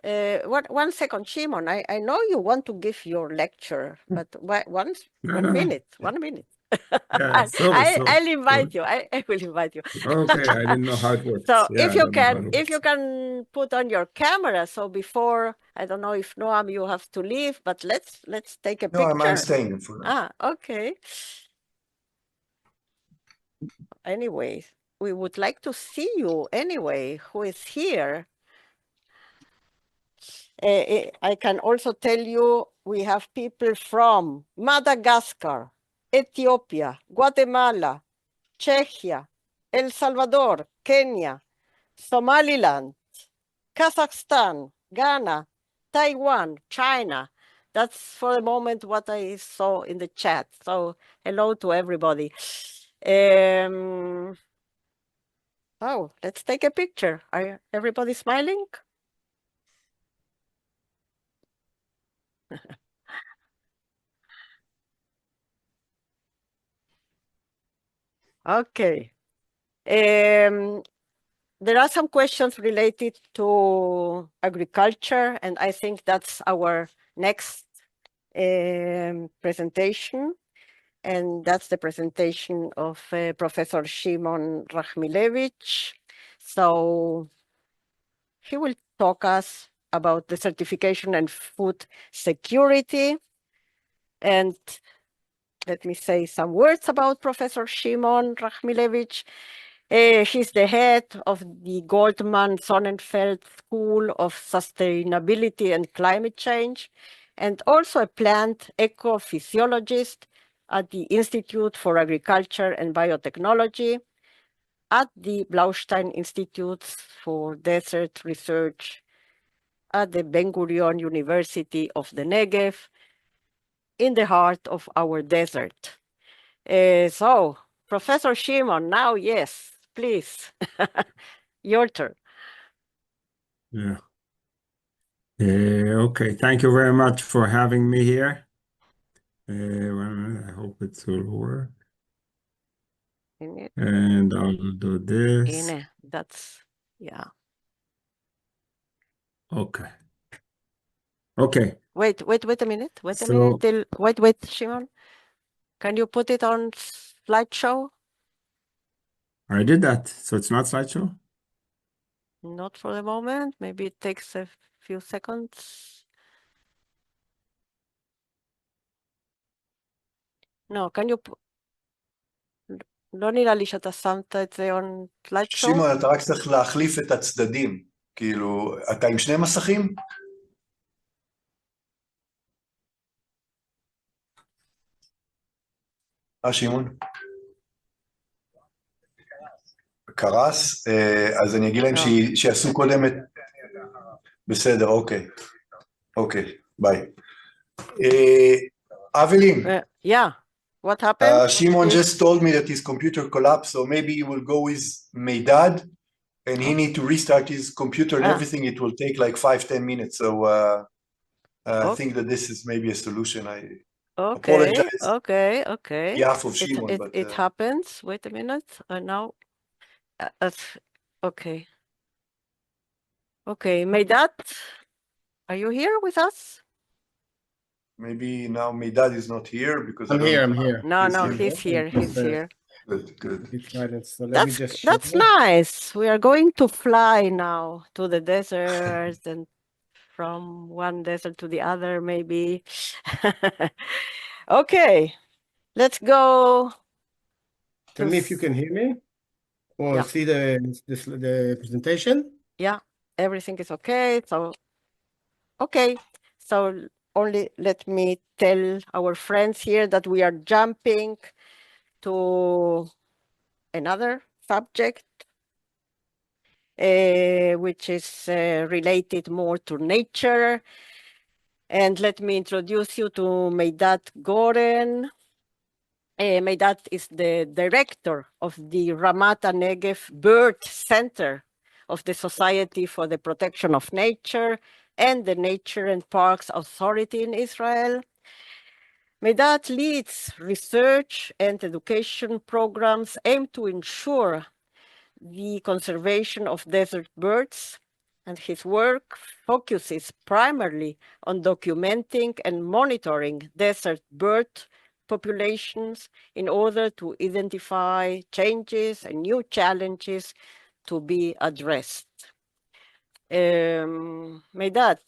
1 second, Shimon. I know you want to give your lecture, but one minute. Yeah, I'll invite you. I will invite you. Okay, I didn't know how it works. So Yeah, if you can put on your camera. So before, I don't know if Noam, you have to leave, but let's take a picture. No, I'm staying for now. Okay. Anyway, we would like to see you anyway, who is here. I can also tell you we have people from Madagascar, Ethiopia, Guatemala, Czechia, El Salvador, Kenya, Somaliland, Kazakhstan, Ghana, Taiwan, China. That's for the moment what I saw in the chat. So hello to everybody. Oh, let's take a picture. Are everybody smiling? Okay. There are some questions related to agriculture, and I think that's our next presentation. And that's the presentation of Professor Shimon Rachmilevich. So he will talk us about desertification and food security. And let me say some words about Professor Shimon Rachmilevich. He's the head of the Goldman Sonnenfeld School of Sustainability and Climate Change, and also a plant ecophysiologist at the Institute for Agriculture and Biotechnology, at the Blaustein Institute for Desert Research at the Ben Gurion University of the Negev, in the heart of our desert. So, Professor Shimon, now, yes, please, your turn. Yeah. Okay, thank you very much for having me here. I hope it will work. And I'll do this. That's, yeah. Okay. Okay. Wait a minute. Wait a So- minute. Wait, Shimon. Can you put it on slideshow? I did that. So it's not slideshow? Not for the moment. Maybe it takes a few seconds. No, can you... לא נראה לי שאתה שמת את זה on slideshow. שמעון, אתה רק צריך להחליף את הצדדים. כאילו, אתה עם שני מסכים? שמעון? קרס? אז אני אגיד להם שיעשו קודם את... בסדר, אוקיי. אוקיי, ביי. אבלין. Yeah, what happened? Shimon just told me that his computer collapsed, so maybe he will go with Meidad, and he need to restart his computer and everything. It will take like 5-10 minutes, so I think that this is maybe a solution. I apologize. Okay. Behalf of Shimon, but it happens. Wait a minute. Now, okay. Okay, Meidad, are you here with us? maybe now Meidad is not here because I'm here. No, he's here. Good. So let me just show That's you. nice. We are going to fly now to the desert and from one desert to the other, maybe. Okay, let's go. Tell me if you can hear me or see the presentation. Yeah, everything is okay. So, okay. So only let me tell our friends here that we are jumping to another subject, which is related more to nature. And let me introduce you to Meidad Goren. Meidad is the director of the Ramat Negev Bird Center of the Society for the Protection of Nature and the Nature and Parks Authority in Israel. Meidad leads research and education programs aimed to ensure the conservation of desert birds, and his work focuses primarily on documenting and monitoring desert bird populations in order to identify changes and new challenges to be addressed. Meidad.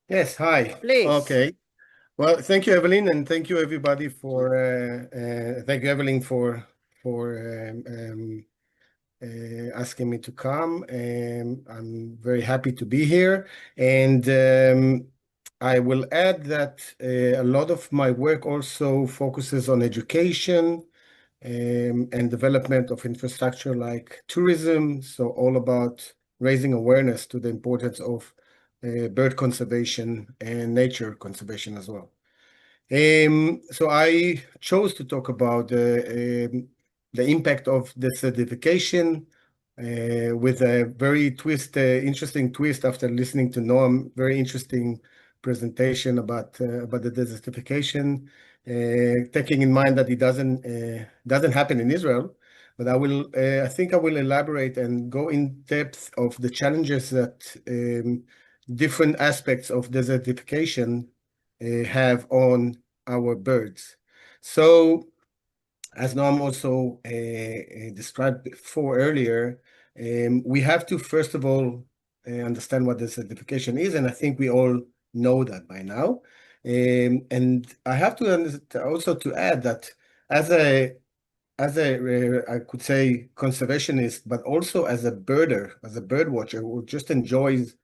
Yes, hi. Please. Okay. Well, thank you, Evelyn, and thank you, everybody, for thank you, Evelyn, for asking me to come. I'm very happy to be here, and I will add that a lot of my work also focuses on education and development of infrastructure like tourism. So all about raising awareness to the importance of bird conservation and nature conservation as well. So I chose to talk about the impact of desertification with a very interesting twist after listening to Noam, very interesting presentation about the desertification, taking in mind that it doesn't happen in Israel. But I think I will elaborate and go in depth of the challenges that different aspects of desertification have on our birds. So, as Noam also described before earlier, we have to first of all understand what desertification is, and I think we all know that by now. And I have to also to add that as a I could say conservationist, but also as a birder, as a bird watcher who just enjoys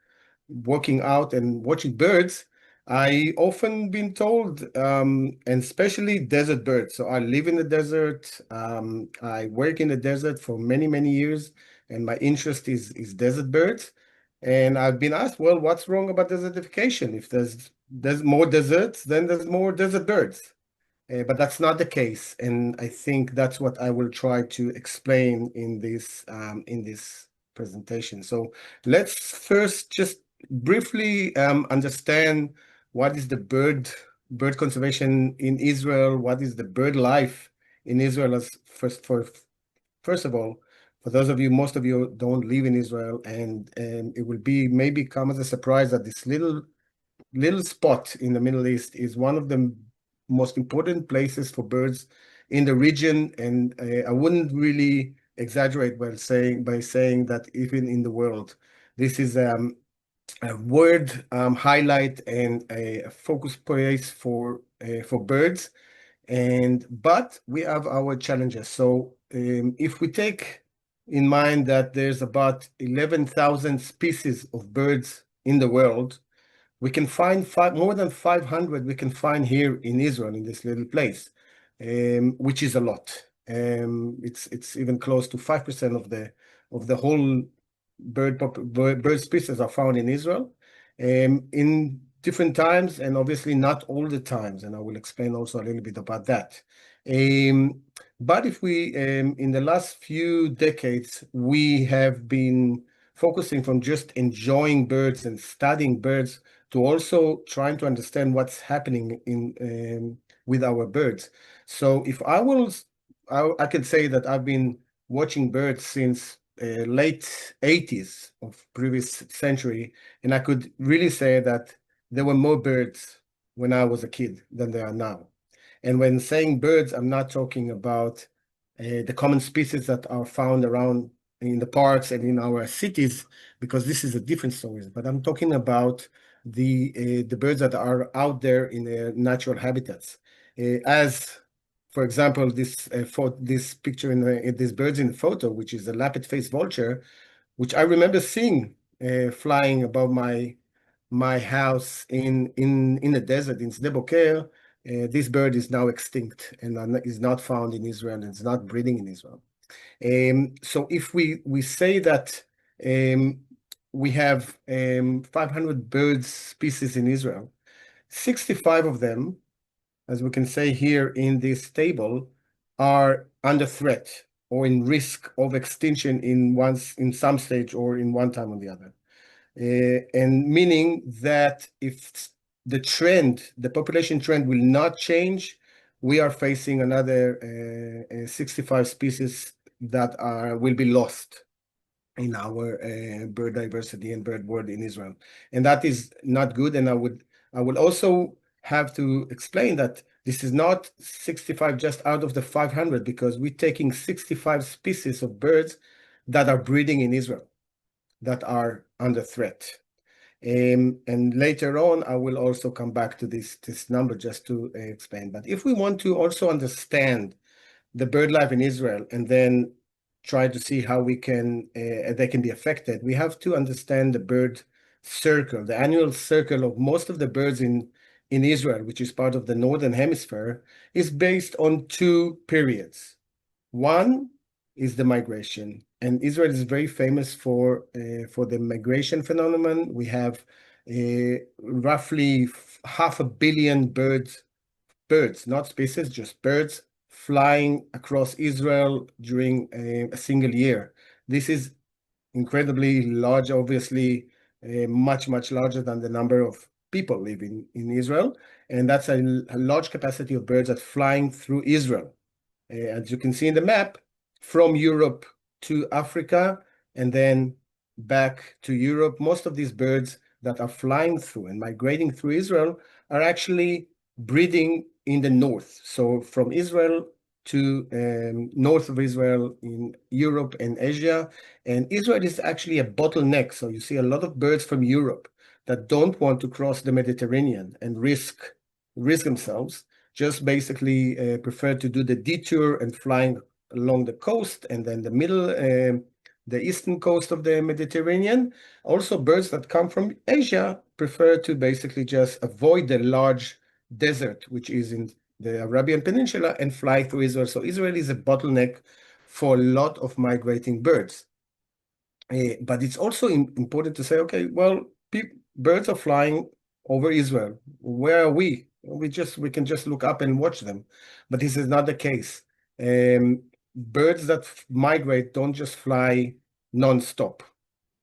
walking out and watching birds, I often been told, and especially desert birds. So I live in the desert. I work in the desert for many, many years, and my interest is desert birds. And I've been asked, well, what's wrong about desertification? If there's more deserts, then there's more desert birds. But that's not the case, and I think that's what I will try to explain in this presentation. So let's first just briefly understand what is the bird conservation in Israel, what is the bird life in Israel as first of all, for those of you, most of you don't live in Israel, and it will be maybe come as a surprise that this little spot in the Middle East is one of the most important places for birds in the region, and I wouldn't really exaggerate by saying that even in the world, this is a word highlight and a focus place for birds. But we have our challenges. So if we take in mind that there's about 11,000 species of birds in the world, we can find more than 500 we can find here in Israel, in this little place, which is a lot. It's even close to 5% of the whole bird species are found in Israel, in different times, and obviously not all the times. And I will explain also a little bit about that. But if we, in the last few decades, we have been focusing from just enjoying birds and studying birds to also trying to understand what's happening in with our birds. So if I can say that I've been watching birds since late 80s of previous century, and I could really say that there were more birds when I was a kid than there are now. And when saying birds, I'm not talking about the common species that are found around in the parks and in our cities, because this is a different story. But I'm talking about the birds that are out there in their natural habitats. As, for example, this picture in these birds in the photo, which is a lappet-faced vulture, which I remember seeing flying above my house in the desert in Sde Boker. This bird is now extinct and is not found in Israel and is not breeding in Israel. So if we say that we have 500 bird species in Israel, 65 of them, as we can say here in this table, are under threat or in risk of extinction in some stage or in one time or the other. And meaning that if the population trend will not change, we are facing another 65 species that will be lost in our bird diversity and bird world in Israel. And that is not good. And I would also have to explain that this is not 65 just out of the 500, because we're taking 65 species of birds that are breeding in Israel that are under threat. And later on, I will also come back to this number just to explain. But if we want to also understand the bird life in Israel and then try to see how they can be affected, we have to understand the bird circle, the annual circle of most of the birds in Israel, which is part of the Northern Hemisphere, is based on two periods. One is the migration, and Israel is very famous for the migration phenomenon. We have roughly 500 million birds, not species, just birds, flying across Israel during a single year. This is incredibly large, obviously, much larger than the number of people living in Israel, and that's a large capacity of birds that flying through Israel. As you can see in the map, from Europe to Africa and then back to Europe, most of these birds that are flying through and migrating through Israel are actually breeding in the north. So from Israel to north of Israel in Europe and Asia. And Israel is actually a bottleneck. So you see a lot of birds from Europe that don't want to cross the Mediterranean and risk themselves, just basically prefer to do the detour and flying along the coast and then the eastern coast of the Mediterranean. Also, birds that come from Asia prefer to basically just avoid the large desert, which is in the Arabian Peninsula, and fly through Israel. So Israel is a bottleneck for a lot of migrating birds. But it's also important to say, okay, well, birds are flying over Israel. Where are we? We can just look up and watch them. But this is not the case. Birds that migrate don't just fly non-stop.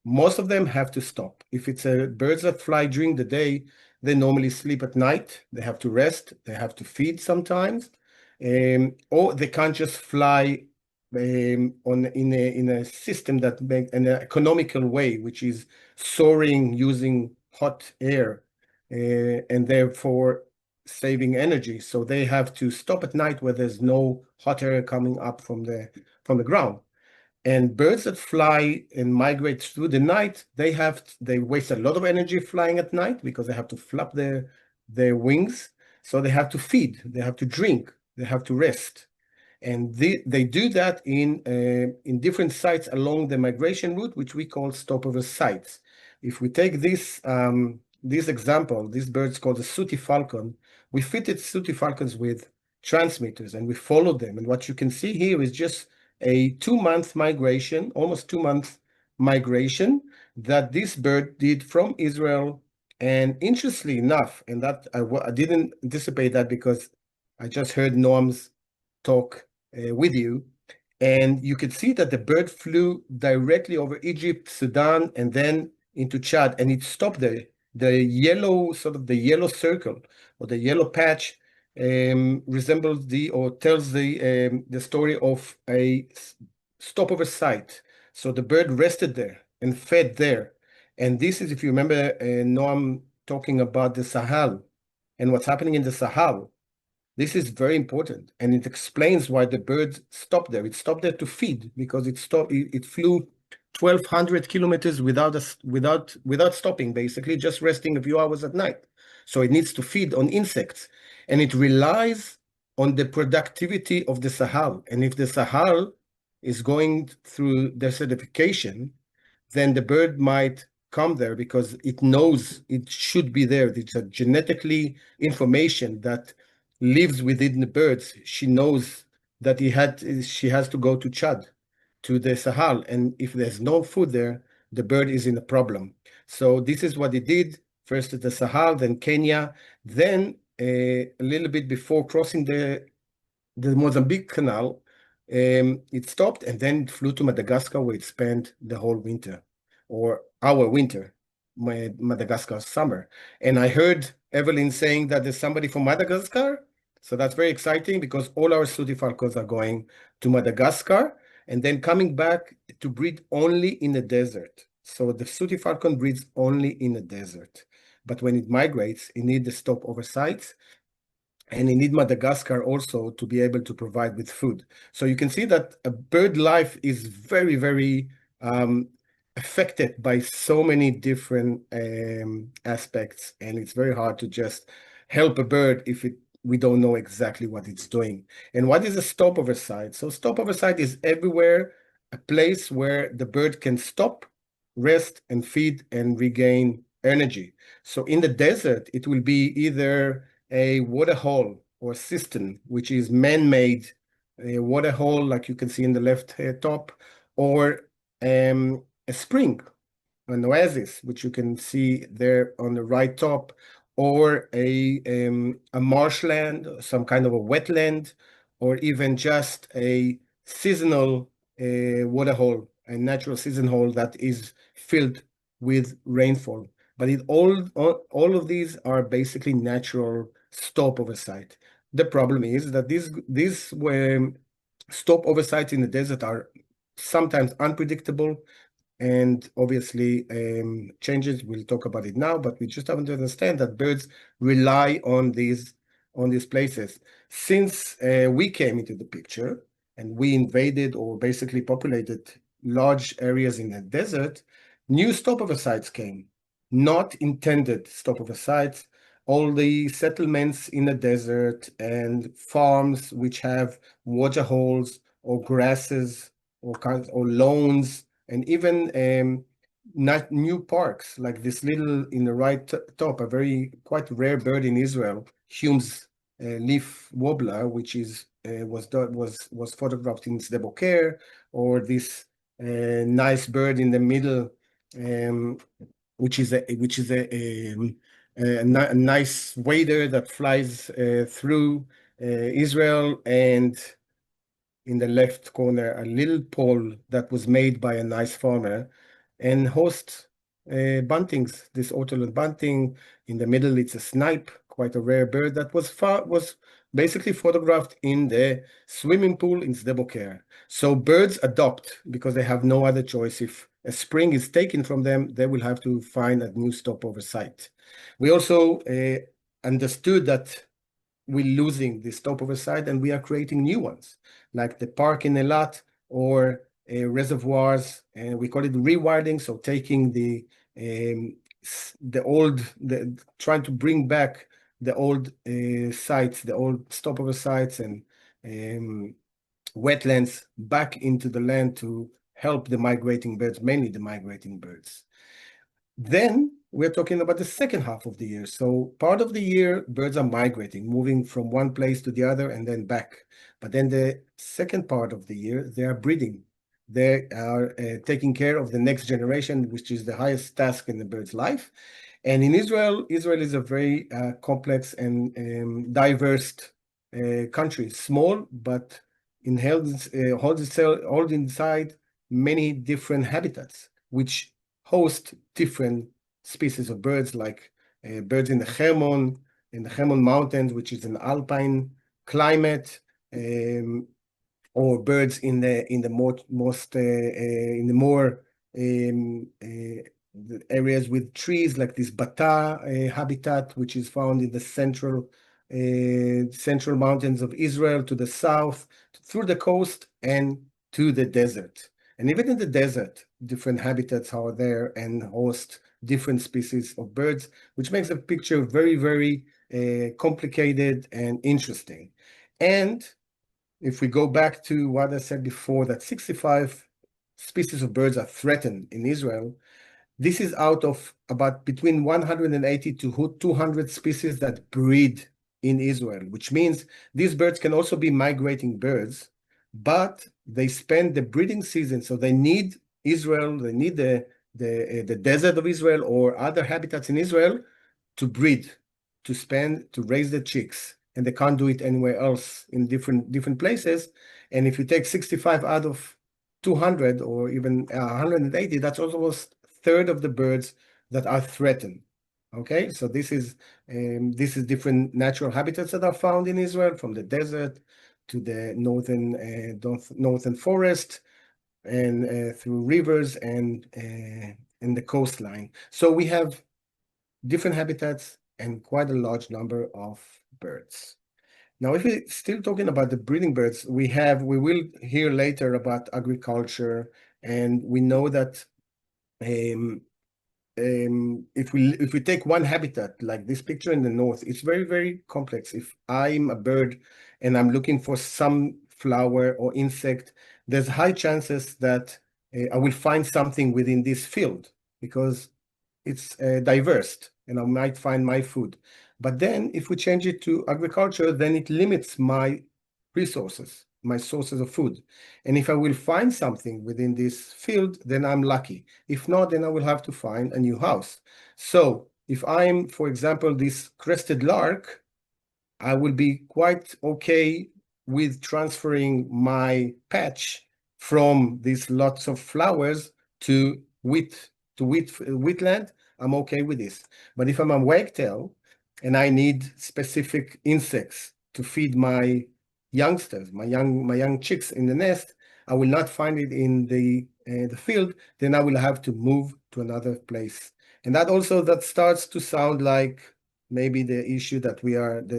Most of them have to stop. If it's birds that fly during the day, they normally sleep at night. They have to rest. They have to feed sometimes, or they can't just fly in a system that make an economical way, which is soaring using hot air, and therefore saving energy. So they have to stop at night where there's no hot air coming up from the ground. And birds that fly and migrate through the night, they waste a lot of energy flying at night because they have to flap their wings. So they have to feed, they have to drink, they have to rest. And they do that in different sites along the migration route, which we call stopover sites. If we take this example, this bird's called the sooty falcon, we fitted sooty falcons with transmitters and we followed them. And what you can see here is just a 2-month migration, almost 2-month migration that this bird did from Israel. And interestingly enough, and that I didn't anticipate that because I just heard Noam's talk with you, and you could see that the bird flew directly over Egypt, Sudan, and then into Chad, and it stopped there. The yellow circle or the yellow patch resembles or tells the story of a stopover site. So the bird rested there and fed there. And this is, if you remember, Noam talking about the Sahel and what's happening in the Sahel. This is very important, and it explains why the bird stopped there. It stopped there to feed because it flew 1,200 kilometers without stopping, basically just resting a few hours at night. So it needs to feed on insects, and it relies on the productivity of the Sahel. And if the Sahel is going through desertification, then the bird might come there because it knows it should be there. It's a genetically information that lives within the birds. She knows that she has to go to Chad, to the Sahel, and if there's no food there, the bird is in a problem. So this is what it did, first at the Sahel, then Kenya, then a little bit before crossing the Mozambique Canal, it stopped and then it flew to Madagascar, where it spent the whole winter, or our winter, Madagascar summer. And I heard Evelyn saying that there's somebody from Madagascar. So that's very exciting because all our sooty falcons are going to Madagascar and then coming back to breed only in the desert. So the sooty falcon breeds only in the desert. But when it migrates, it needs the stopover sites, and you need Madagascar also to be able to provide with food. So you can see that a bird life is very, very affected by so many different aspects, and it's very hard to just help a bird if we don't know exactly what it's doing. And what is a stopover site? So stopover site is everywhere a place where the bird can stop, rest, and feed and regain energy. So in the desert, it will be either a water hole or cistern, which is man-made water hole, like you can see in the left top, or a spring, an oasis, which you can see there on the right top, or a marshland, some kind of a wetland, or even just a seasonal water hole, a natural season hole that is filled with rainfall. But all of these are basically natural stopover site. The problem is that these stopover sites in the desert are sometimes unpredictable, and obviously changes. We'll talk about it now, but we just have to understand that birds rely on these places. Since we came into the picture and we invaded or basically populated large areas in the desert, new stopover sites came, not intended stopover sites. All the settlements in the desert and farms which have water holes or grasses or lawns, and even not new parks like this little in the right top, a very quite rare bird in Israel, Hume's leaf warbler, which was photographed in Sde Boker, or this nice bird in the middle, which is a nice wader that flies through Israel, and in the left corner, a little pole that was made by a nice farmer and hosts buntings, this Otolot bunting. In the middle, it's a snipe, quite a rare bird that was basically photographed in the swimming pool in Sde Boker. So birds adopt because they have no other choice. If a spring is taken from them, they will have to find a new stopover site. We also understood that we're losing the stopover site and we are creating new ones, like the park in Eilat or reservoirs, and we call it rewilding. So taking trying to bring back the old sites, the old stopover sites and wetlands back into the land to help the migrating birds, mainly the migrating birds. Then we're talking about the second half of the year. So part of the year, birds are migrating, moving from one place to the other and then back. But then the second part of the year, they are breeding. They are taking care of the next generation, which is the highest task in the bird's life. And in Israel, Israel is a very complex and diverse country, small, but holds inside many different habitats, which host different species of birds, like birds in the Hermon Mountains, which is an alpine climate, or birds in the more areas with trees, like this Bata habitat, which is found in the central mountains of Israel, to the south, through the coast, and to the desert. And even in the desert, different habitats are there and host different species of birds, which makes the picture very, very complicated and interesting. And if we go back to what I said before, that 65 species of birds are threatened in Israel, this is out of about between 180 to 200 species that breed in Israel, which means these birds can also be migrating birds, but they spend the breeding season, so they need Israel, they need the desert of Israel or other habitats in Israel to breed, to raise the chicks, and they can't do it anywhere else in different places. And if you take 65 out of 200 or even 180, that's almost a third of the birds that are threatened. Okay, so this is different natural habitats that are found in Israel, from the desert to the northern forest, and through rivers and the coastline. So we have different habitats and quite a large number of birds. Now, if we're still talking about the breeding birds, we will hear later about agriculture, and we know that if we take one habitat, like this picture in the north, it's very, very complex. If I'm a bird and I'm looking for some flower or insect, there's high chances that I will find something within this field because it's diverse and I might find my food. But then if we change it to agriculture, then it limits my resources, my sources of food. And if I will find something within this field, then I'm lucky. If not, then I will have to find a new house. So if I'm, for example, this crested lark, I will be quite okay with transferring my patch from these lots of flowers to wheatland. I'm okay with this. But if I'm a wagtail and I need specific insects to feed my youngsters, my young chicks in the nest, I will not find it in the field. Then I will have to move to another place. And that starts to sound like maybe the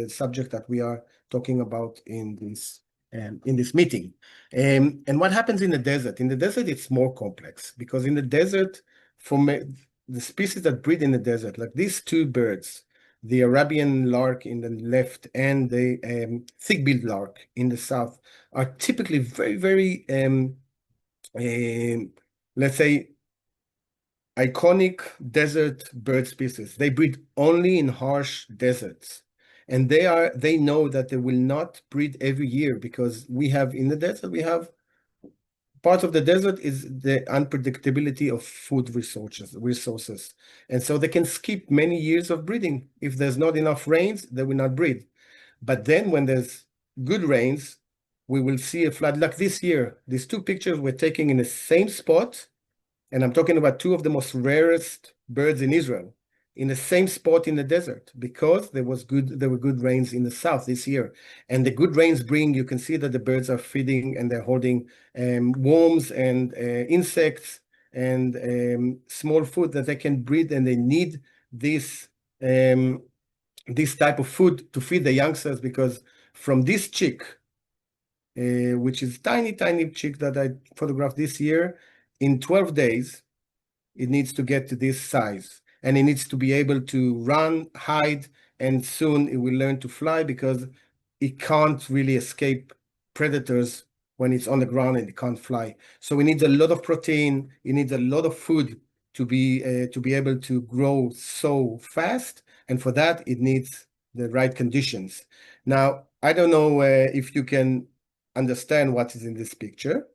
subject that we are talking about in this meeting. And what happens in the desert? In the desert, it's more complex, because in the desert, the species that breed in the desert, like these two birds, the Arabian lark in the left and the thick-billed lark in the south, are typically very, very, let's say, iconic desert bird species. They breed only in harsh deserts. And they know that they will not breed every year, because in the desert, we have part of the desert is the unpredictability of food resources. And so they can skip many years of breeding. If there's not enough rains, they will not breed. But then when there's good rains, we will see a flood like this year. These two pictures were taken in the same spot, and I'm talking about two of the most rarest birds in Israel, in the same spot in the desert, because there were good rains in the south this year. And the good rains you can see that the birds are feeding and they're holding worms and insects and small food that they can breed, and they need this type of food to feed the youngsters, because from this chick, which is tiny chick that I photographed this year, in 12 days, it needs to get to this size, and it needs to be able to run, hide, and soon it will learn to fly, because it can't really escape predators when it's on the ground and it can't fly. So it needs a lot of protein, it needs a lot of food to be able to grow so fast, and for that it needs the right conditions. Now, I don't know if you can understand what is in this picture,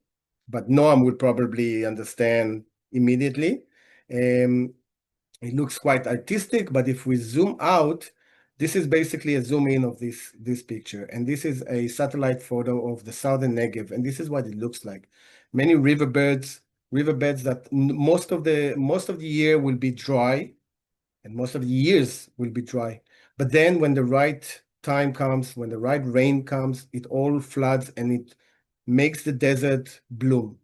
but Noam will probably understand immediately. It looks quite artistic, but if we zoom out, this is basically a zoom in of this picture. And this is a satellite photo of the southern Negev, and this is what it looks like. Many riverbeds that most of the year will be dry, and most of the years will be dry. But then when the right time comes, when the right rain comes, it all floods and it makes the desert bloom.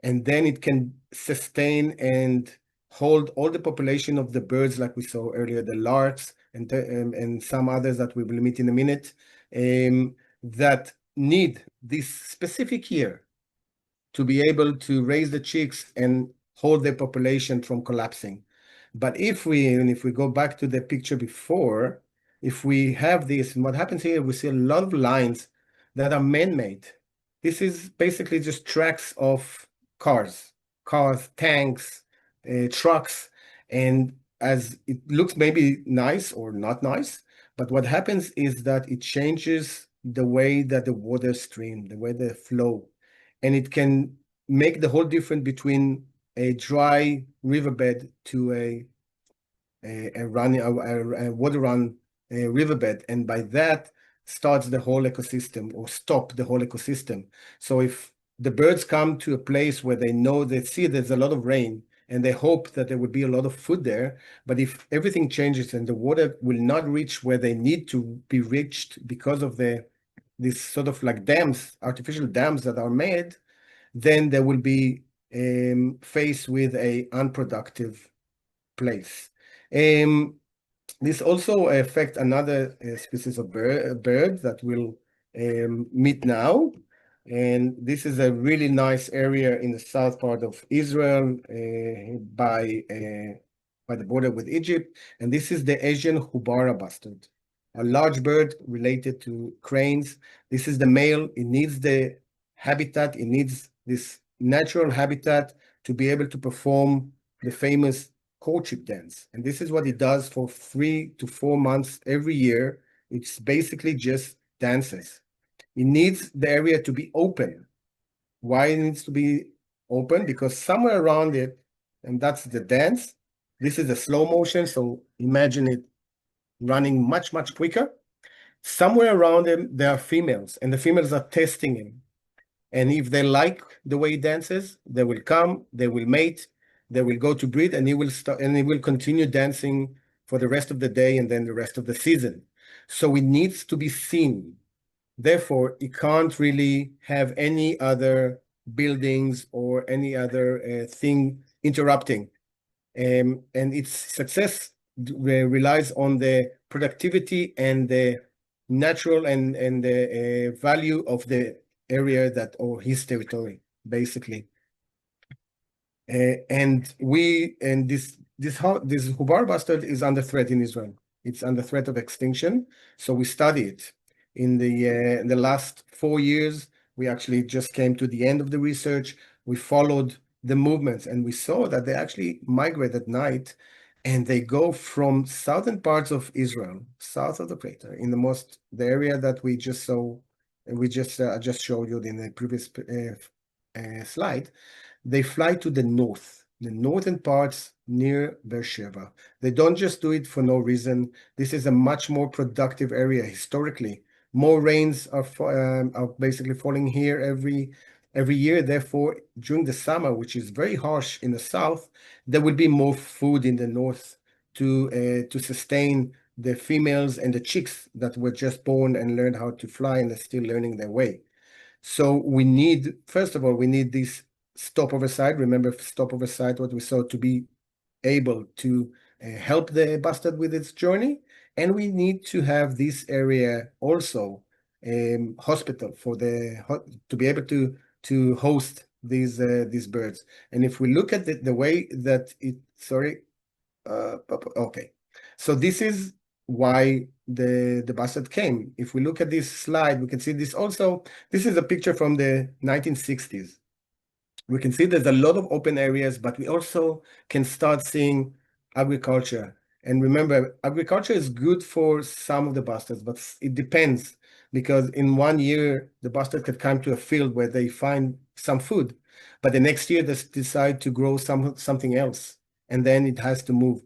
And then it can sustain and hold all the population of the birds, like we saw earlier, the larks and some others that we will meet in a minute, that need this specific year to be able to raise the chicks and hold their population from collapsing. But if we go back to the picture before, if we have this, and what happens here, we see a lot of lines that are man-made. This is basically just tracks of cars, tanks, trucks, and as it looks maybe nice or not nice, but what happens is that it changes the way that the water stream, the way they flow, and it can make the whole difference between a dry riverbed to a water run riverbed, and by that starts the whole ecosystem or stop the whole ecosystem. So if the birds come to a place where they see there's a lot of rain and they hope that there would be a lot of food there, but if everything changes and the water will not reach where they need to be reached because of this sort of like dams, artificial dams that are made, then they will be faced with a unproductive place. This also affects another species of bird that we'll meet now. And this is a really nice area in the south part of Israel by the border with Egypt. And this is the Asian Hubara bustard, a large bird related to cranes. This is the male. It needs the habitat. It needs this natural habitat to be able to perform the famous courtship dance. And this is what it does for 3 to 4 months every year. It's basically just dances. It needs the area to be open. Why it needs to be open? Because somewhere around it, and that's the dance, this is a slow motion, so imagine it running much, much quicker. Somewhere around him, there are females, and the females are testing him. And if they like the way he dances, they will come, they will mate, they will go to breed, and he will continue dancing for the rest of the day and then the rest of the season. So it needs to be seen. Therefore, it can't really have any other buildings or any other thing interrupting. And its success relies on the productivity and the natural and the value of the area or his territory, basically. And this Hubar bustard is under threat in Israel. It's under threat of extinction. So we study it. In the last 4 years, we actually just came to the end of the research. We followed the movements, and we saw that they actually migrate at night, and they go from southern parts of Israel, south of the crater, in the area that we just saw, and I just showed you in the previous slide, they fly to the northern parts near Beersheba. They don't just do it for no reason. This is a much more productive area historically. More rains are basically falling here every year. Therefore, during the summer, which is very harsh in the south, there will be more food in the north to sustain the females and the chicks that were just born and learned how to fly and are still learning their way. So we need, first of all, we need this stopover site. Remember, stopover site, what we saw, to be able to help the bustard with its journey. And we need to have this area also hospital for to be able to host these birds. And if we look at the way that okay. So this is why the bustard came. If we look at this slide, we can see this also. This is a picture from the 1960s. We can see there's a lot of open areas, but we also can start seeing agriculture. And remember, agriculture is good for some of the bustards, but it depends, because in 1 year, the bustard could come to a field where they find some food, but the next year they decide to grow something else, and then it has to move.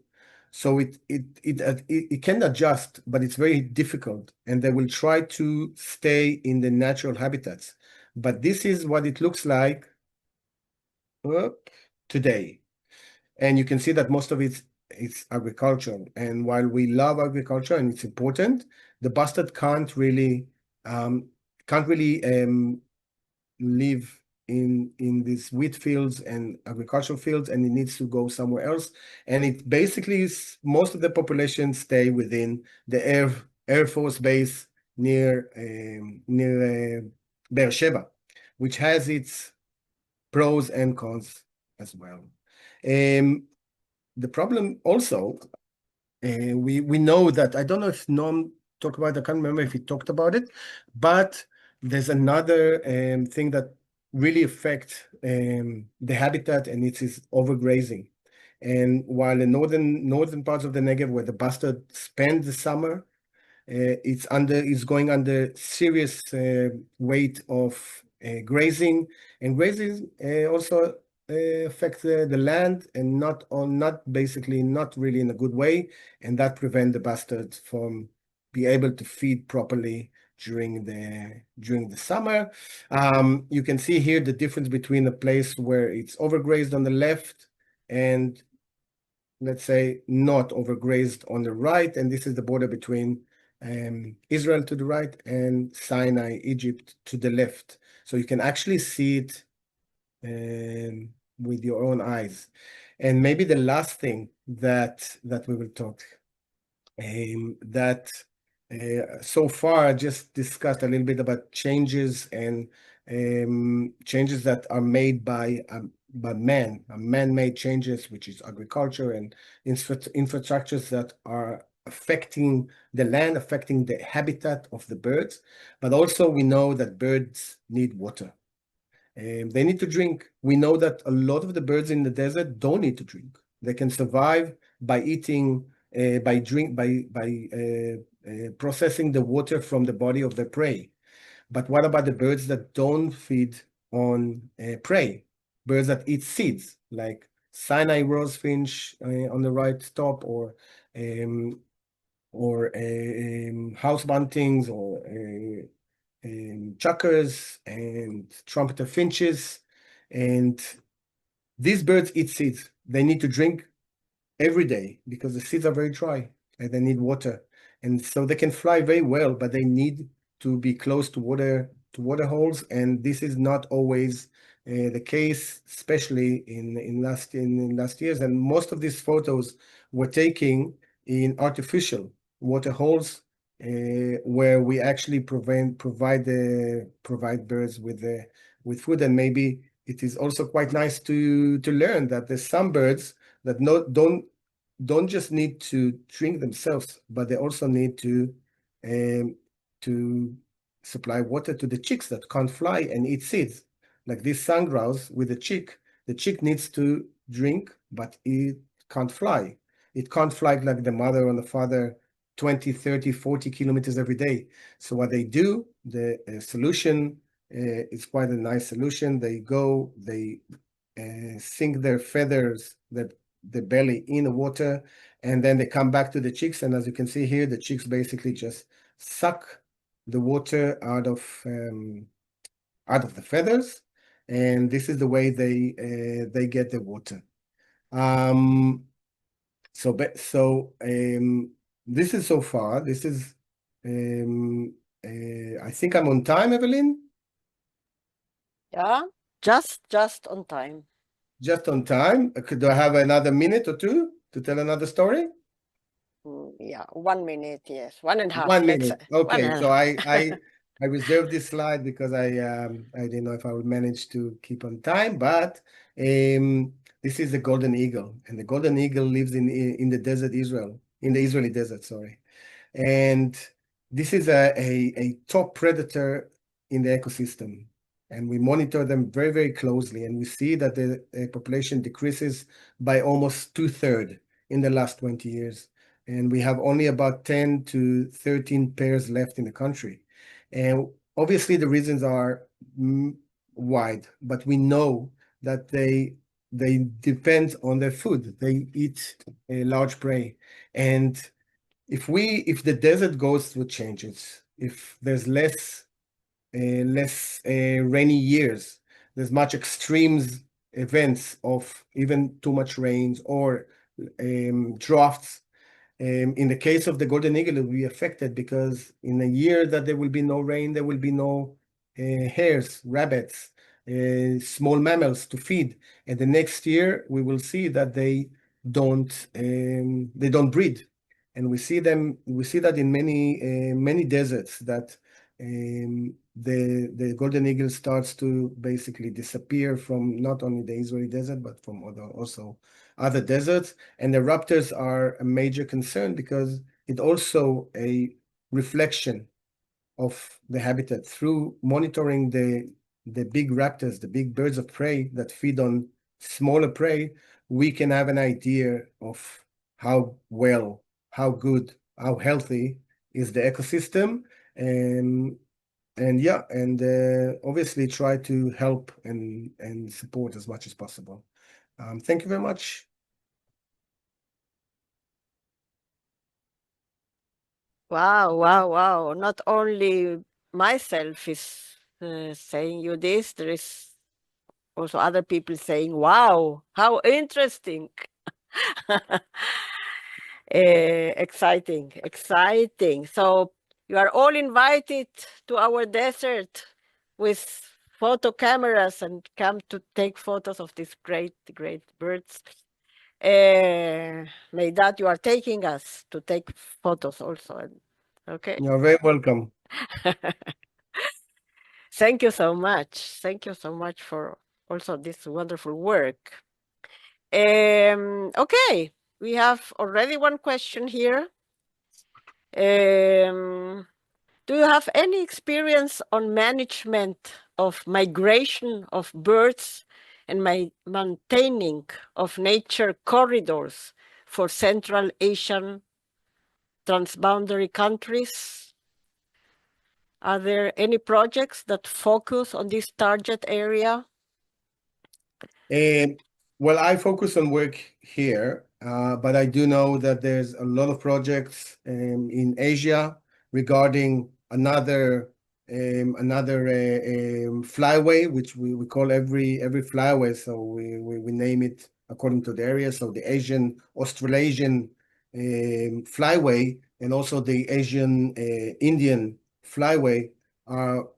So it can adjust, but it's very difficult, and they will try to stay in the natural habitats. But this is what it looks like today. And you can see that most of it's agriculture. And while we love agriculture and it's important, the bustard can't really live in these wheat fields and agricultural fields, and it needs to go somewhere else. And it basically is, most of the population stay within the Air Force base near Beersheba, which has its pros and cons as well. The problem also, we know that, I don't know if Noam talked about it, I can't remember if he talked about it, but there's another thing that really affects the habitat, and it is overgrazing. And while the northern parts of the Negev, where the bustard spend the summer, it's going under serious weight of grazing, and grazing also affects the land, and not really in a good way, and that prevents the bustards from be able to feed properly during the summer. You can see here the difference between a place where it's overgrazed on the left and, let's say, not overgrazed on the right, and this is the border between Israel to the right and Sinai, Egypt to the left. So you can actually see it with your own eyes. And maybe the last thing that we will talk, so far I just discussed a little bit about changes and changes that are made by man-made changes, which is agriculture and infrastructures that are affecting the land, affecting the habitat of the birds. But also we know that birds need water. They need to drink. We know that a lot of the birds in the desert don't need to drink. They can survive by eating, by processing the water from the body of their prey. But what about the birds that don't feed on prey? Birds that eat seeds, like Sinai rosefinch on the right top, or house buntings, or chukars and trumpeter finches. And these birds eat seeds. They need to drink every day because the seeds are very dry and they need water. And so they can fly very well, but they need to be close to water holes. And this is not always the case, especially in last years. And most of these photos were taken in artificial water holes, where we actually provide birds with food. And maybe it is also quite nice to learn that there's some birds that don't just need to drink themselves, but they also need to supply water to the chicks that can't fly and eat seeds. Like this sandgrouse with the chick needs to drink, but it can't fly. It can't fly like the mother and the father 20, 30, 40 kilometers every day. So what they do, the solution It's quite a nice solution. They go, they sink their feathers, the belly in the water, and then they come back to the chicks. And as you can see here, the chicks basically just suck the water out of the feathers, and this is the way they get the water. This is so far. This is I think I'm on time, Evelyn. Yeah, just on time. Just on time. Do I have another minute or two to tell another story? Yeah, 1 minute, yes. 1.5. 1 let's minute. say. Okay, so 1.5. I reserved this slide because I didn't know if I would manage to keep on time, but this is the golden eagle, and the golden eagle lives in the desert Israel, in the Israeli desert, sorry. And this is a top predator in the ecosystem. And we monitor them very, very closely. And we see that the population decreases by almost 2/3 in the last 20 years. And we have only about 10 to 13 pairs left in the country. And obviously the reasons are wide, but we know that they depend on their food. They eat a large prey. And if the desert goes through changes, if there's less rainy years, there's much extremes events of even too much rains or droughts. In the case of the golden eagle, it will be affected because in a year that there will be no rain, there will be no hares, rabbits, small mammals to feed. And the next year, we will see that they don't breed. And we see that in many deserts that the golden eagle starts to basically disappear from not only the Israeli desert, but from also other deserts. And the raptors are a major concern because it's also a reflection of the habitat. Through monitoring the big raptors, the big birds of prey that feed on smaller prey, we can have an idea of how well, how good, how healthy is the ecosystem. And obviously try to help and support as much as possible. Thank you very much. Wow. Not only myself is saying you this, there is also other people saying, wow, how interesting. Exciting. So you are all invited to our desert with photo cameras and come to take photos of these great birds. May that you are taking us to take photos also. Okay. You're very welcome. Thank you so much. Thank you so much for also this wonderful work. Okay, we have already one question here. Do you have any experience on management of migration of birds and maintaining of nature corridors for Central Asian transboundary countries? Are there any projects that focus on this target area? Well, I focus on work here, but I do know that there's a lot of projects in Asia regarding another flyway, which we call every flyway. So we name it according to the area. So the Asian Australasian flyway and also the Asian Indian flyway are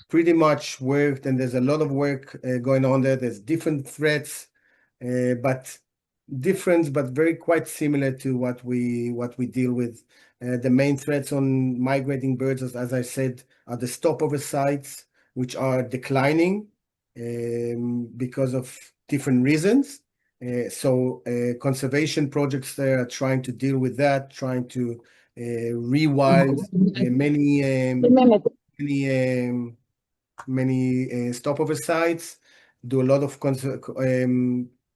pretty much worked, and there's a lot of work going on there. There's different threats, but very quite similar to what we deal with. The main threats on migrating birds, as I said, are the stopover sites, which are declining because of different reasons. So conservation projects there are trying to deal with that, trying to rewild many stopover sites, do a lot of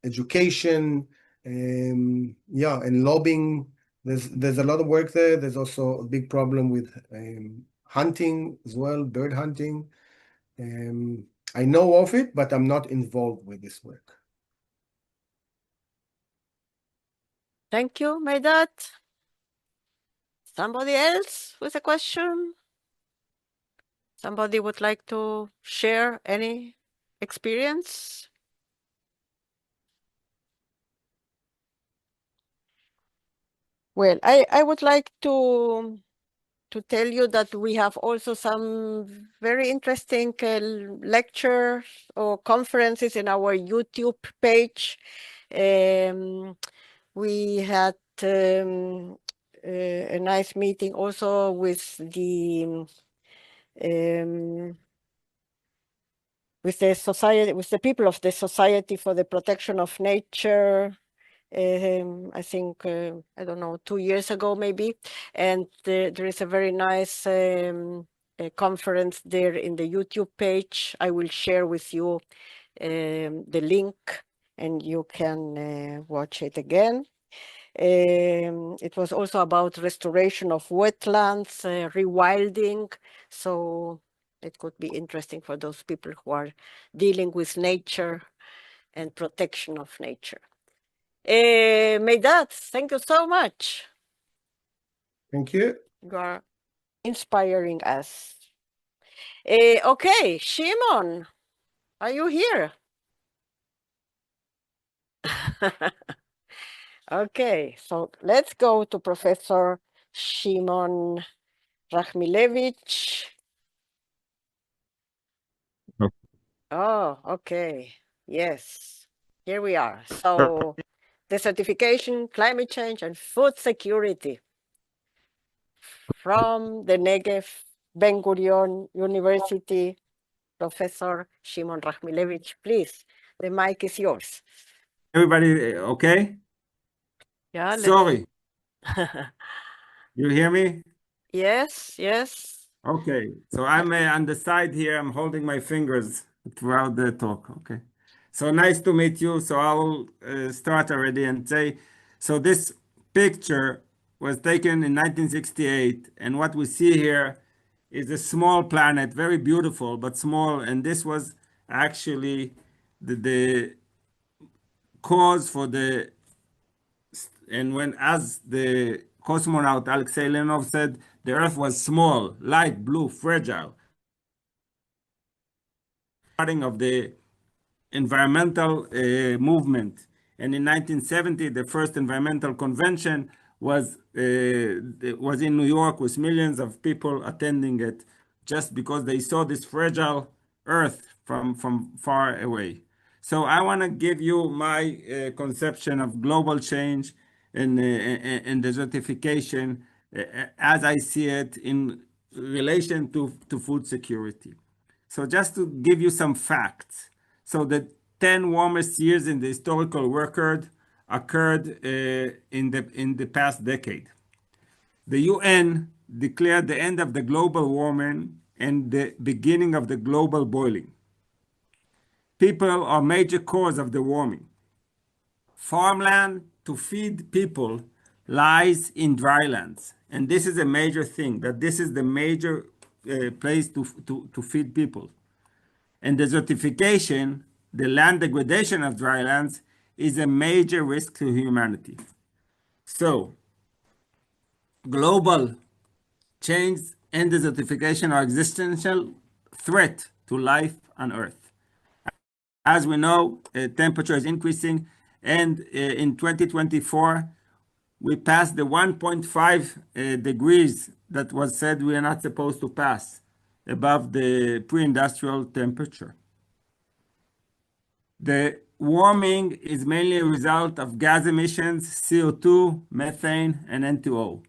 education, and lobbying. There's a lot of work there. There's also a big problem with hunting as well, bird hunting. I know of it, but I'm not involved with this work. Thank you, Meidat. Somebody else with a question? Somebody would like to share any experience? Well, I would like to tell you that we have also some very interesting lectures or conferences in our YouTube page. We had a nice meeting also with the society, with the people of the Society for the Protection of Nature. I think, I don't know, 2 years ago maybe. And there is a very nice conference there in the YouTube page. I will share with you the link and you can watch it again. It was also about restoration of wetlands, rewilding. So it could be interesting for those people who are dealing with nature and protection of nature. Meidat, thank you so much. Thank you. You are inspiring us. Okay, Shimon, are you here? Okay, so let's go to Professor Shimon Rachmilevich. Oh, okay. Yes, here we are. So, desertification, climate change, and food security from the Negev Ben Gurion University, Professor Shimon Rachmilevich. Please, the mic is yours. Everybody, okay? Yeah, Sorry, you hear me? Yes, yes. Okay, so I'm on the side here. I'm holding my fingers throughout the talk. Okay, so nice to meet you. So I'll start already and say, so this picture was taken in 1968, and what we see here is a small planet, very beautiful but small, and this was actually the cause for the, and when, as the cosmonaut Alexei Leonov said, the Earth was small, light blue, fragile. Starting of the environmental movement. And in 1970, the first environmental convention was in New York with millions of people attending it just because they saw this fragile Earth from far away. So I want to give you my conception of global change and desertification as I see it in relation to food security. So just to give you some facts. So the 10 warmest years in the historical record occurred in the past decade. The UN declared the end of the global warming and the beginning of the global boiling. People are major cause of the warming. Farmland to feed people lies in drylands. And this is a major thing, that this is the major place to feed people. And desertification, the land degradation of drylands, is a major risk to humanity. So, global change and desertification are existential threat to life on Earth. As we know, temperature is increasing, and in 2024, we passed the 1.5 degrees that was said we are not supposed to pass above the pre-industrial temperature. The warming is mainly a result of gas emissions, CO2, methane, and N2O.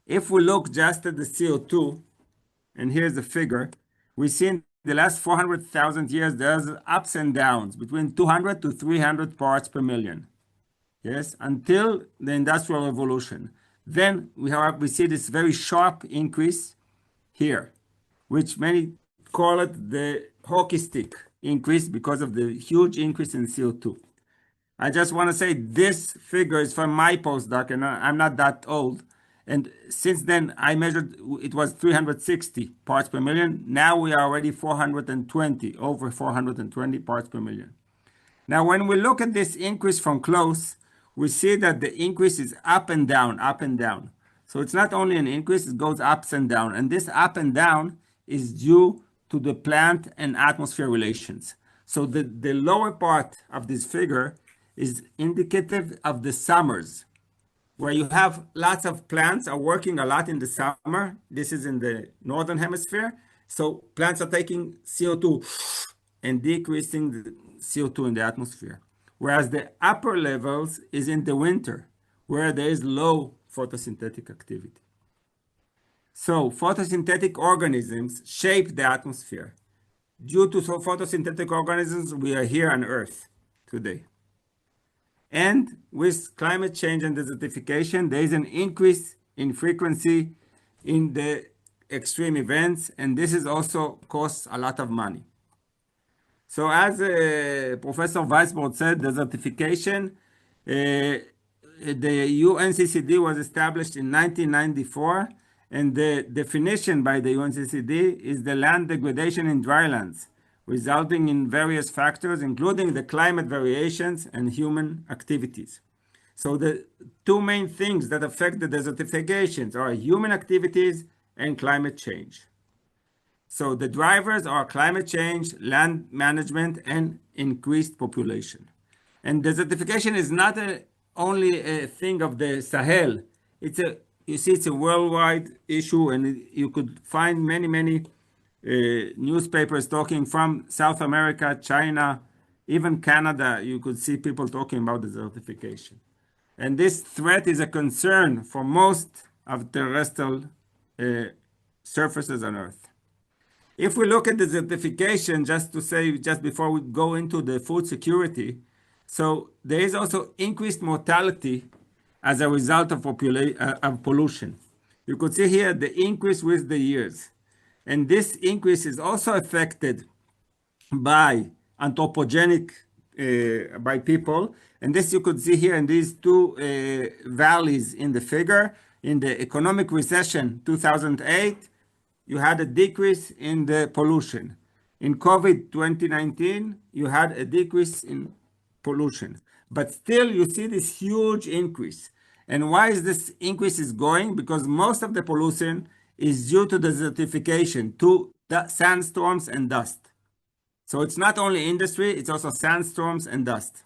If we look just at the CO2, and here's the figure, we see in the last 400,000 years, there's ups and downs between 200 to 300 parts per million. Yes, until the Industrial Revolution. Then we see this very sharp increase here, which many call it the hockey stick increase because of the huge increase in CO2. I just want to say this figure is from my postdoc, and I'm not that old. And since then, I measured, it was 360 parts per million. Now we are already 420, over 420 parts per million. Now, when we look at this increase from close, we see that the increase is up and down, up and down. So it's not only an increase, it goes ups and down. And this up and down is due to the plant and atmosphere relations. So the lower part of this figure is indicative of the summers, where you have lots of plants are working a lot in the summer. This is in the northern hemisphere. So plants are taking CO2 and decreasing the CO2 in the atmosphere. Whereas the upper levels is in the winter, where there is low photosynthetic activity. So photosynthetic organisms shape the atmosphere. Due to photosynthetic organisms, we are here on Earth today. And with climate change and desertification, there is an increase in frequency in the extreme events, and this is also costs a lot of money. So as Professor Weisbrod said, desertification, the UNCCD was established in 1994, and the definition by the UNCCD is the land degradation in drylands, resulting in various factors, including the climate variations and human activities. So the two main things that affect the desertifications are human activities and climate change. So the drivers are climate change, land management, and increased population. And desertification is not only a thing of the Sahel. It's a worldwide issue, and you could find many newspapers talking from South America, China, even Canada. You could see people talking about desertification. And this threat is a concern for most of terrestrial surfaces on Earth. If we look at desertification, just before we go into the food security, so there is also increased mortality as a result of pollution. You could see here the increase with the years. And this increase is also affected by anthropogenic, by people. And this you could see here in these two valleys in the figure. In the economic recession 2008, you had a decrease in the pollution. In COVID 2019, you had a decrease in pollution. But still, you see this huge increase. And why is this increase is going? Because most of the pollution is due to desertification, to the sandstorms and dust. So it's not only industry, it's also sandstorms and dust.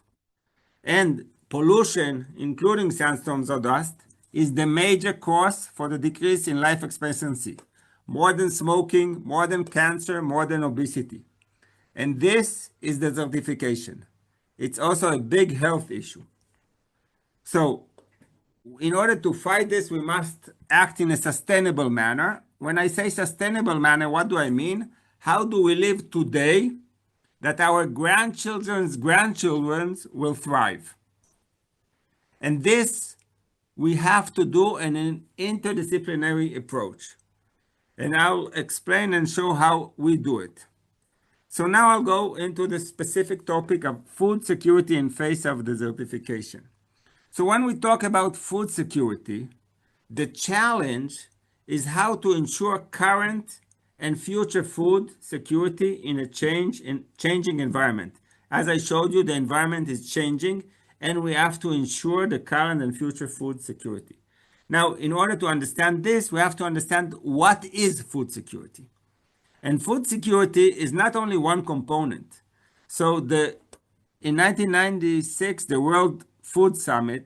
And pollution, including sandstorms or dust, is the major cause for the decrease in life expectancy. More than smoking, more than cancer, more than obesity. And this is desertification. It's also a big health issue. So in order to fight this, we must act in a sustainable manner. When I say sustainable manner, what do I mean? How do we live today that our grandchildren's grandchildren will thrive? And this we have to do in an interdisciplinary approach. And I'll explain and show how we do it. So now I'll go into the specific topic of food security in face of desertification. So when we talk about food security, the challenge is how to ensure current and future food security in a changing environment. As I showed you, the environment is changing, and we have to ensure the current and future food security. Now, in order to understand this, we have to understand what is food security. And food security is not only one component. So in 1996, the World Food Summit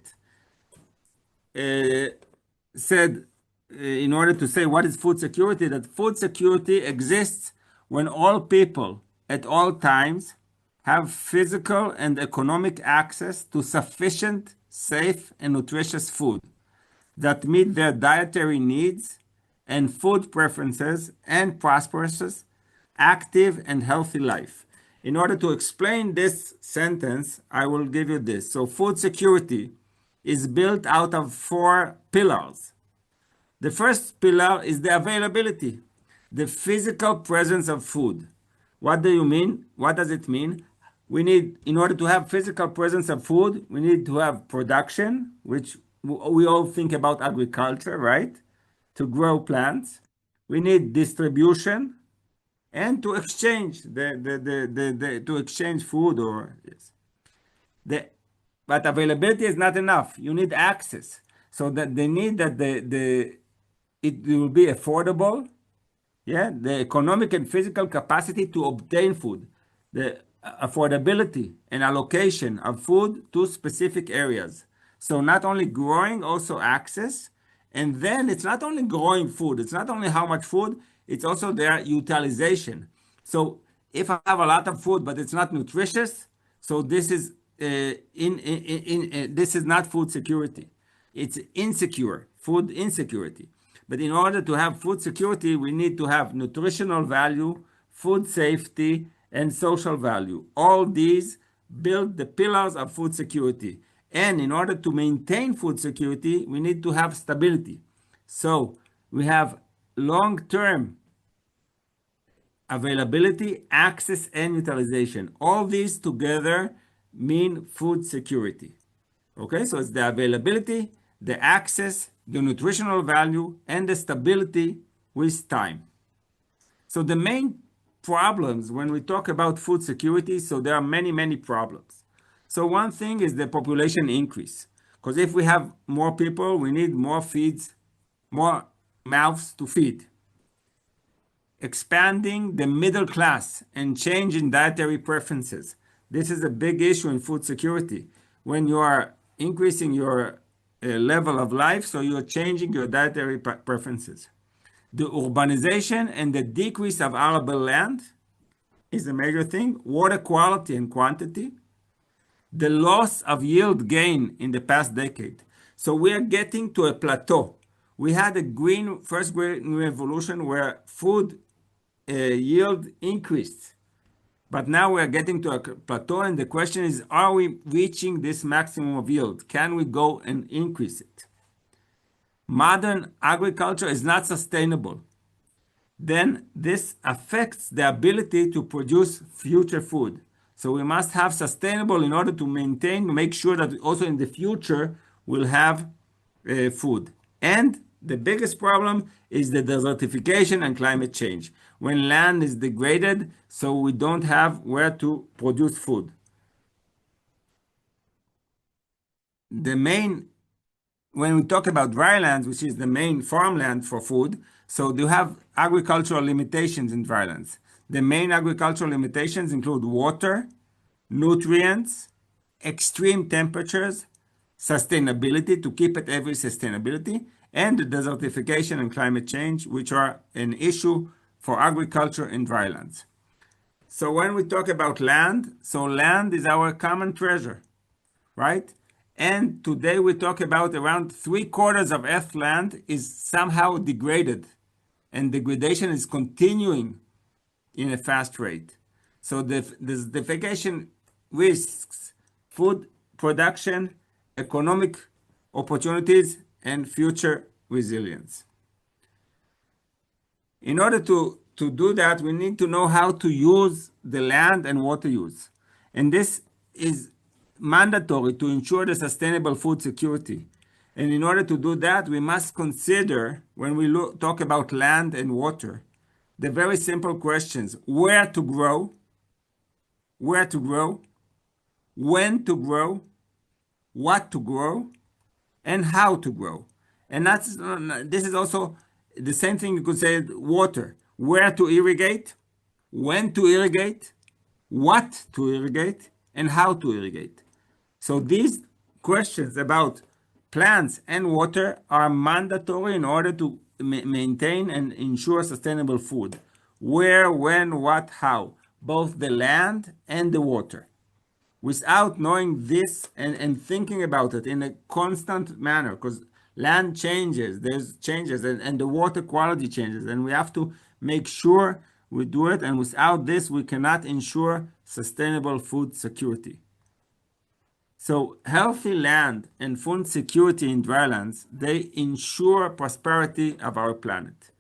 said, in order to say what is food security, that food security exists when all people at all times have physical and economic access to sufficient, safe, and nutritious food that meet their dietary needs and food preferences and prosperous, active, and healthy life. In order to explain this sentence, I will give you this. So food security is built out of 4 pillars. The first pillar is the availability, the physical presence of food. What do you mean? What does it mean? We need, in order to have physical presence of food, we need to have production, which we all think about agriculture, right? To grow plants. We need distribution and to exchange to exchange food or yes. But availability is not enough. You need access. So that they need that it will be affordable, yeah, the economic and physical capacity to obtain food, the affordability and allocation of food to specific areas. So not only growing, also access. And then it's not only growing food, it's not only how much food, it's also their utilization. So if I have a lot of food, but it's not nutritious, so this is this is not food security. It's insecure, food insecurity. But in order to have food security, we need to have nutritional value, food safety, and social value. All these build the pillars of food security. And in order to maintain food security, we need to have stability. So we have long-term availability, access, and utilization. All these together mean food security. Okay, so it's the availability, the access, the nutritional value, and the stability with time. So the main problems when we talk about food security, so there are many, many problems. So one thing is the population increase. Because if we have more people, we need more feeds, more mouths to feed. Expanding the middle class and change in dietary preferences. This is a big issue in food security. When you are increasing your level of life, so you're changing your dietary preferences. The urbanization and the decrease of arable land is a major thing. Water quality and quantity. The loss of yield gain in the past decade. So we are getting to a plateau. We had a first green revolution where food yield increased. But now we are getting to a plateau, and the question is, are we reaching this maximum of yield? Can we go and increase it? Modern agriculture is not sustainable. Then this affects the ability to produce future food. So we must have sustainable in order to maintain, to make sure that also in the future we'll have food. And the biggest problem is the desertification and climate change. When land is degraded, so we don't have where to produce food. When we talk about dry lands, which is the main farmland for food, so you have agricultural limitations in dry lands. The main agricultural limitations include water, nutrients, extreme temperatures, sustainability, to keep it every sustainability, and desertification and climate change, which are an issue for agriculture in dry lands. So when we talk about land, so land is our common treasure, right? And today we talk about around 3/4 of Earth land is somehow degraded, and degradation is continuing in a fast rate. So the desertification risks food production, economic opportunities, and future resilience. In order to do that, we need to know how to use the land and water use. And this is mandatory to ensure the sustainable food security. And in order to do that, we must consider, when we talk about land and water, the very simple questions: where to grow, when to grow, what to grow, and how to grow. And this is also the same thing you could say water: where to irrigate, when to irrigate, what to irrigate, and how to irrigate. So these questions about plants and water are mandatory in order to maintain and ensure sustainable food. Where, when, what, how, both the land and the water. Without knowing this and thinking about it in a constant manner, because land changes, there's changes, and the water quality changes, and we have to make sure we do it, and without this, we cannot ensure sustainable food security. So healthy land and food security in drylands, they ensure prosperity of our planet.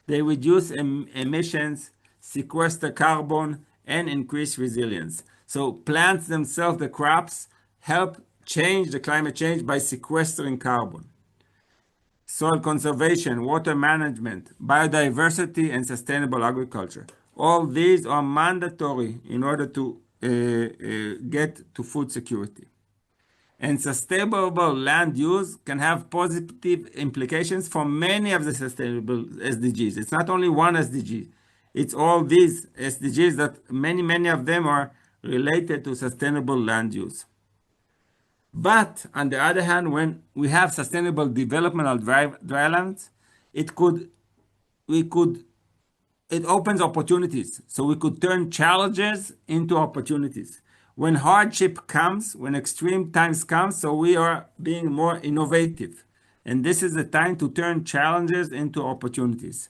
They reduce emissions, sequester carbon, and increase resilience. So plants themselves, the crops, help change the climate change by sequestering carbon. Soil conservation, water management, biodiversity, and sustainable agriculture. All these are mandatory in order to get to food security. And sustainable land use can have positive implications for many of the sustainable SDGs. It's not only one SDG. It's all these SDGs that many of them are related to sustainable land use. But on the other hand, when we have sustainable developmental drylands, it opens opportunities. So we could turn challenges into opportunities. When hardship comes, when extreme times come, so we are being more innovative. And this is the time to turn challenges into opportunities.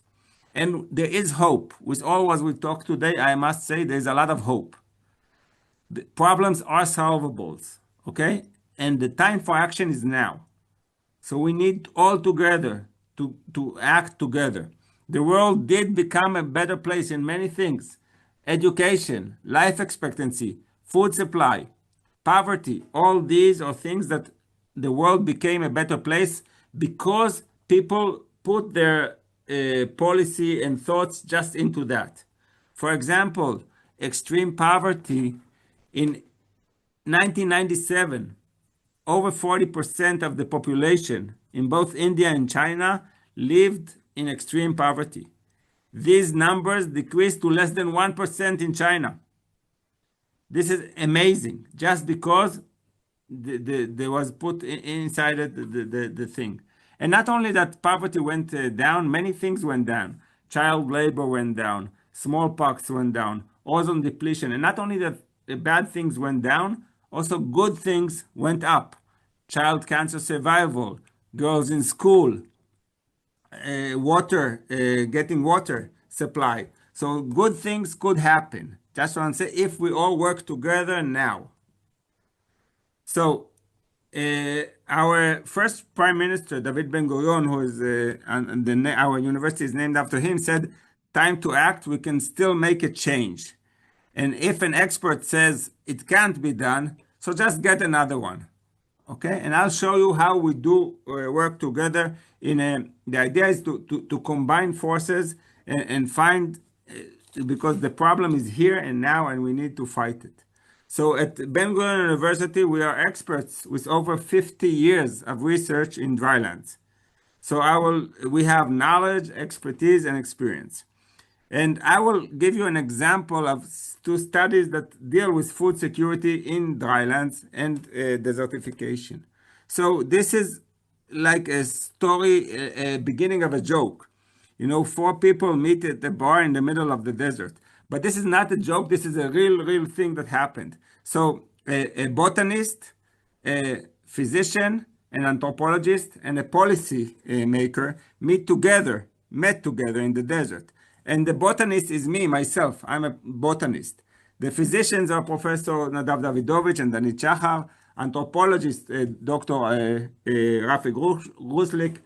And there is hope. With all what we talked today, I must say there's a lot of hope. The problems are solvable, okay? And the time for action is now. So we need all together to act together. The world did become a better place in many things. Education, life expectancy, food supply, poverty, all these are things that the world became a better place because people put their policy and thoughts just into that. For example, extreme poverty in 1997, over 40% of the population in both India and China lived in extreme poverty. These numbers decreased to less than 1% in China. This is amazing, just because there was put inside the thing. And not only that poverty went down, many things went down. Child labor went down, smallpox went down, ozone depletion. And not only that bad things went down, also good things went up. Child cancer survival, girls in school, getting water supply. So good things could happen. Just want to say, if we all work together now. So our first Prime Minister, David Ben-Gurion, who is our university is named after him, said, time to act, we can still make a change. And if an expert says it can't be done, so just get another one. Okay, and I'll show you how we do work together. The idea is to combine forces and find, because the problem is here and now, and we need to fight it. So at Ben-Gurion University, we are experts with over 50 years of research in drylands. So we have knowledge, expertise, and experience. And I will give you an example of two studies that deal with food security in drylands and desertification. So this is like a story, a beginning of a joke. You know, 4 people meet at a bar in the middle of the desert. But this is not a joke. This is a real thing that happened. So a botanist, a physician, an anthropologist, and a policy maker met together in the desert. And the botanist is me, myself. I'm a botanist. The physicians are Professor Nadav Davidovich and Danit Shachar, anthropologist Dr. Rafi Gruslik,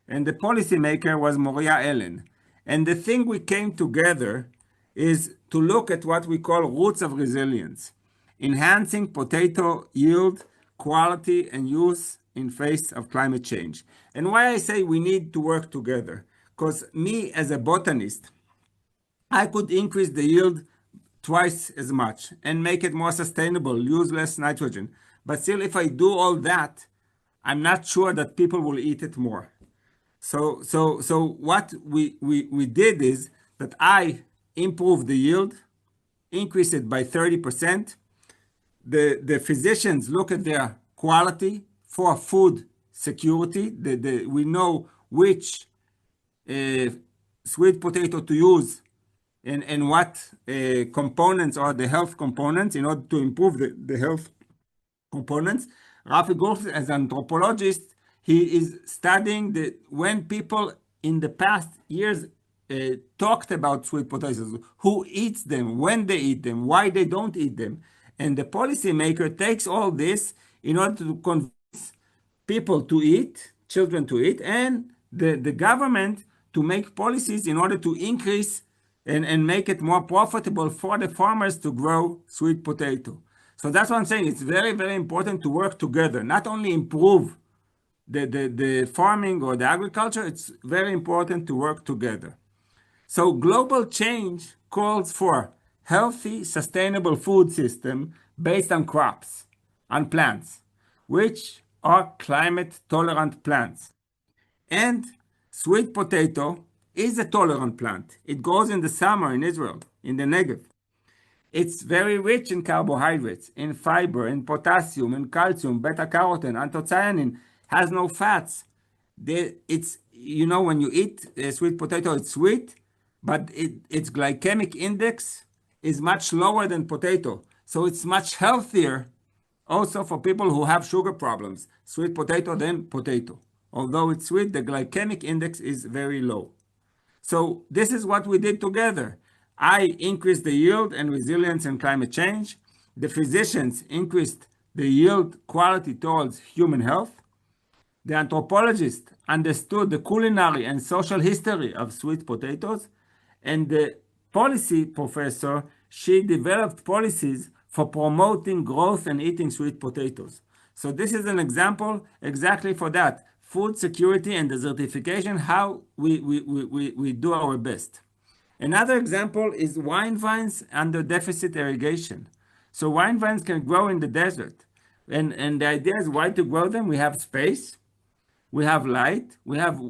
and the policymaker was Moria Ellen. And the thing we came together is to look at what we call roots of resilience, enhancing potato yield, quality, and use in face of climate change. And why I say we need to work together, because me as a botanist, I could increase the yield twice as much and make it more sustainable, use less nitrogen. But still, if I do all that, I'm not sure that people will eat it more. So what we did is that I improved the yield, increased it by 30%. The physicians look at their quality for food security. We know which sweet potato to use and what components are the health components in order to improve the health components. Rafi Golf, as an anthropologist, he is studying when people in the past years talked about sweet potatoes, who eats them, when they eat them, why they don't eat them. And the policymaker takes all this in order to convince people to eat, children to eat, and the government to make policies in order to increase and make it more profitable for the farmers to grow sweet potato. So that's what I'm saying. It's very, very important to work together, not only improve the farming or the agriculture, it's very important to work together. So global change calls for healthy, sustainable food system based on crops, on plants, which are climate tolerant plants. And sweet potato is a tolerant plant. It grows in the summer in Israel, in the Negev. It's very rich in carbohydrates, in fiber, in potassium, in calcium, beta carotene, anthocyanin, has no fats. It's, you know, when you eat a sweet potato, it's sweet, but its glycemic index is much lower than potato. So it's much healthier also for people who have sugar problems, sweet potato than potato. Although it's sweet, the glycemic index is very low. So this is what we did together. I increased the yield and resilience in climate change. The physicians increased the yield quality towards human health. The anthropologist understood the culinary and social history of sweet potatoes. And the policy professor, she developed policies for promoting growth and eating sweet potatoes. So this is an example exactly for that. Food security and desertification, how we do our best. Another example is wine vines under deficit irrigation. So wine vines can grow in the desert. And the idea is why to grow them? We have space, we have light, we have,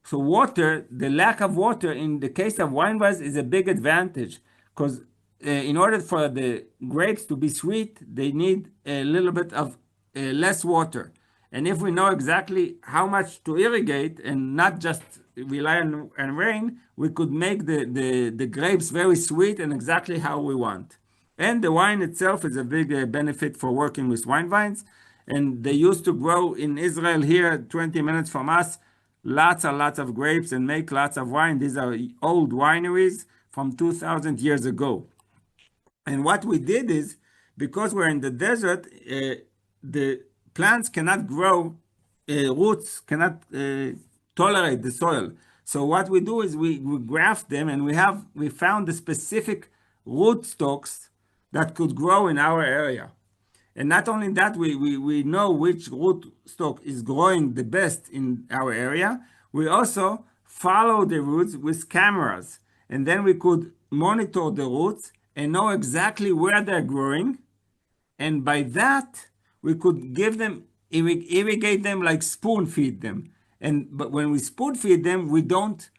so water, the lack of water in the case of wine vines is a big advantage because in order for the grapes to be sweet, they need a little bit of less water. And if we know exactly how much to irrigate and not just rely on rain, we could make the grapes very sweet and exactly how we want. And the wine itself is a big benefit for working with wine vines. And they used to grow in Israel here, 20 minutes from us, lots and lots of grapes and make lots of wine. These are old wineries from 2,000 years ago. And what we did is, because we're in the desert, the plants cannot grow, roots cannot tolerate the soil. So what we do is we graft them, and we found the specific root stocks that could grow in our area. And not only that, we know which root stock is growing the best in our area. We also follow the roots with cameras, and then we could monitor the roots and know exactly where they're growing. And by that, we could give them, irrigate them, like spoon feed them. But when we spoon feed them, we don't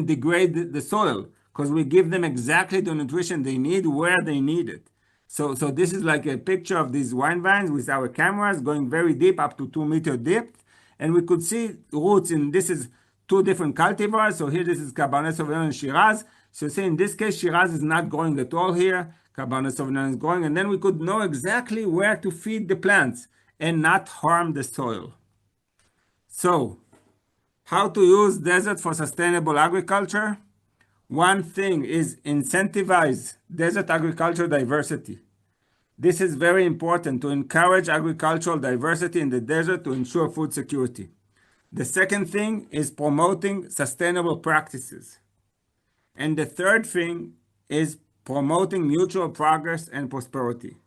degrade the soil because we give them exactly the nutrition they need where they need it. So this is like a picture of these wine vines with our cameras going very deep, up to 2-meter depth. And we could see roots in, this is 2 different cultivars. So here, this is Cabernet Sauvignon and Shiraz. So say in this case, Shiraz is not growing at all here. Cabernet Sauvignon is growing. And then we could know exactly where to feed the plants and not harm the soil. So how to use desert for sustainable agriculture? One thing is incentivize desert agriculture diversity. This is very important to encourage agricultural diversity in the desert to ensure food security. The second thing is promoting sustainable practices. And the third thing is promoting mutual progress and prosperity.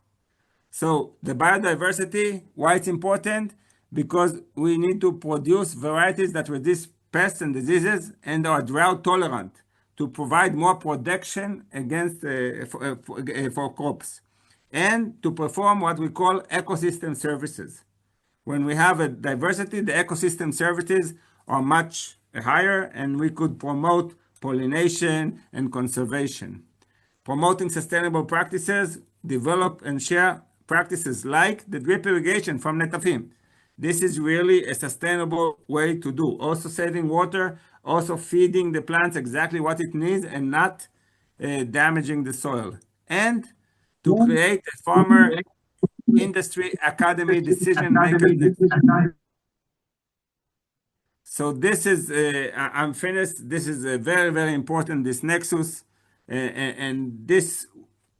So the biodiversity, why it's important? Because we need to produce varieties that resist pests and diseases and are drought tolerant to provide more protection against for crops, and to perform what we call ecosystem services. When we have a diversity, the ecosystem services are much higher, and we could promote pollination and conservation. Promoting sustainable practices, develop and share practices like the drip irrigation from Netafim. This is really a sustainable way to do. Also saving water, also feeding the plants exactly what it needs and not damaging the soil. And to create a farmer industry academy decision makers. So this is, I'm finished. This is very, very important, this nexus, and this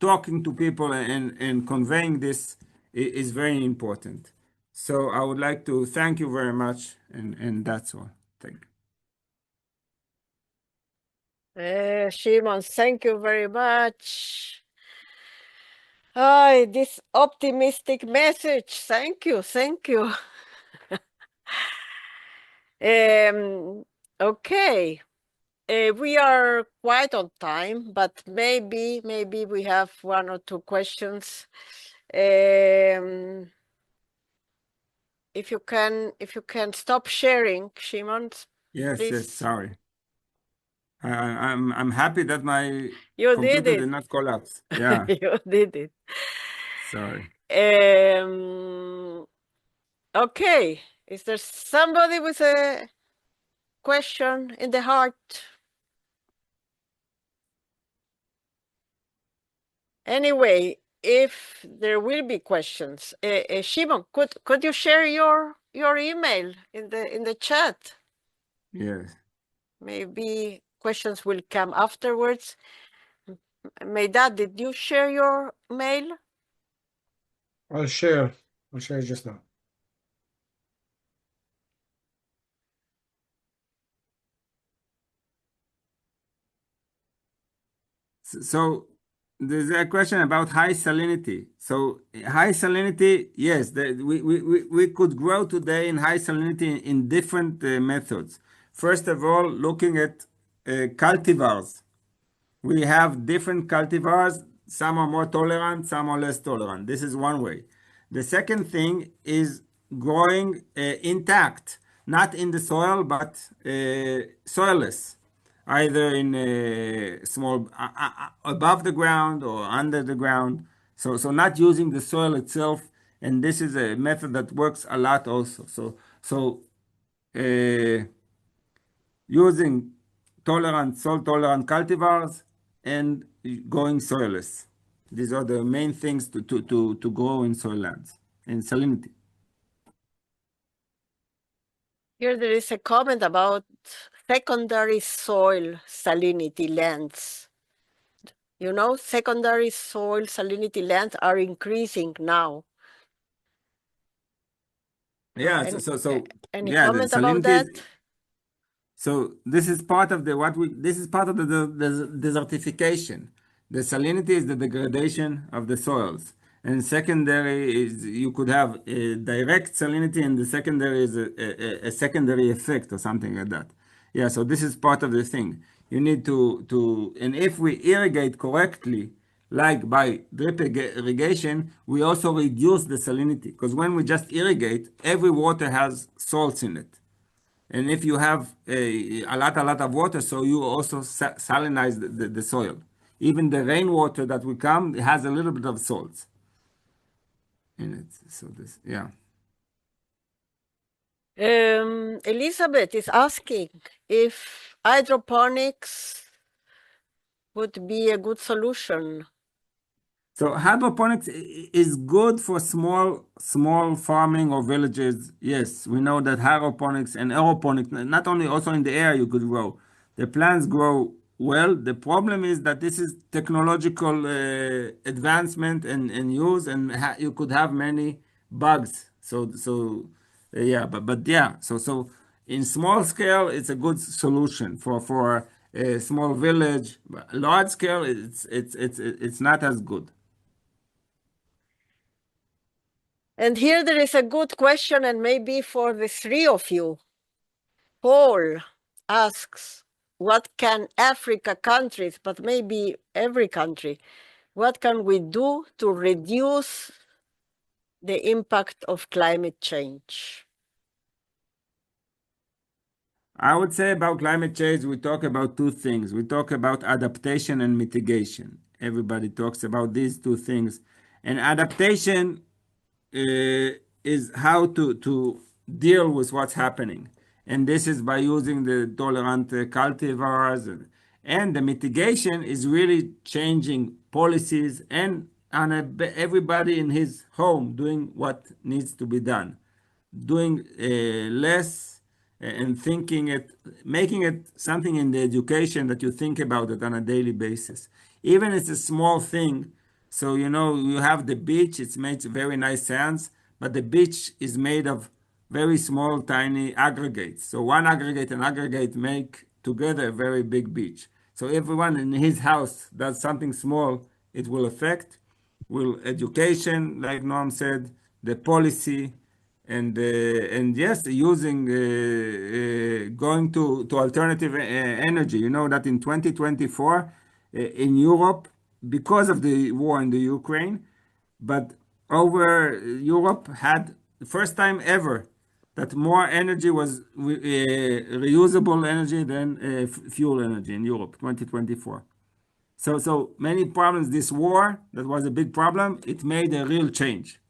talking to people and conveying this is very important. So I would like to thank you very much, and that's all. Thank you. Shimon, thank you very much. This optimistic message. Thank you. Thank you. Okay. We are quite on time, but maybe we have one or two questions. If you can stop sharing, Shimon, Yes, please. yes, sorry. I'm happy that my You computer did it. did not collapse. Yeah, You did it. sorry. Okay. Is there somebody with a question in the heart? Anyway, if there will be questions, Shimon, could you share your email in the chat? Yes. Maybe questions will come afterwards. Meidad, did you share your mail? I'll share just now. So there's a question about high salinity. So high salinity, yes, we could grow today in high salinity in different methods. First of all, looking at cultivars. We have different cultivars. Some are more tolerant, some are less tolerant. This is one way. The second thing is growing intact, not in the soil, but soilless, either in small above the ground or under the ground. So not using the soil itself, and this is a method that works a lot also. So using salt tolerant cultivars and going soilless. These are the main things to grow in soil lands in salinity. Here there is a comment about secondary soil salinity lands. You know, secondary soil salinity lands are increasing now. Yeah, Any yeah, the comment about salinity that? So this is part of this is part of the desertification. The salinity is the degradation of the soils, and secondary is you could have a direct salinity, and the secondary is a secondary effect or something like that. Yeah, so this is part of the thing. You need and if we irrigate correctly, like by drip irrigation, we also reduce the salinity because when we just irrigate, every water has salts in it. And if you have a lot of water, so you also salinize the soil. Even the rainwater that will come has a little bit of salts in it. So this, yeah. Elizabeth is asking if hydroponics would be a good solution. So hydroponics is good for small farming or villages. Yes, we know that hydroponics and aeroponics, not only also in the air you could grow. The plants grow well. The problem is that this is technological advancement and use, and you could have many bugs. Yeah, but yeah. So in small scale, it's a good solution for a small village. Large scale, it's not as good. And here there is a good question, and maybe for the three of you. Paul asks, what can Africa countries, but maybe every country, what can we do to reduce the impact of climate change? I would say about climate change, we talk about two things. We talk about adaptation and mitigation. Everybody talks about these two things. And adaptation is how to deal with what's happening. And this is by using the tolerant cultivars. And the mitigation is really changing policies and on everybody in his home doing what needs to be done. Doing less and making it something in the education that you think about it on a daily basis. Even it's a small thing. So, you have the beach, it's made very nice sands, but the beach is made of very small, tiny aggregates. So one aggregate and aggregate make together a very big beach. So everyone in his house does something small, it will affect. will education, like Noam said, the policy, and yes, using going to alternative energy. You know that in 2024 in Europe, because of the war in the Ukraine, but over Europe had the first time ever that more energy was reusable energy than fuel energy in Europe, 2024. So many problems. This war that was a big problem, it made a real change.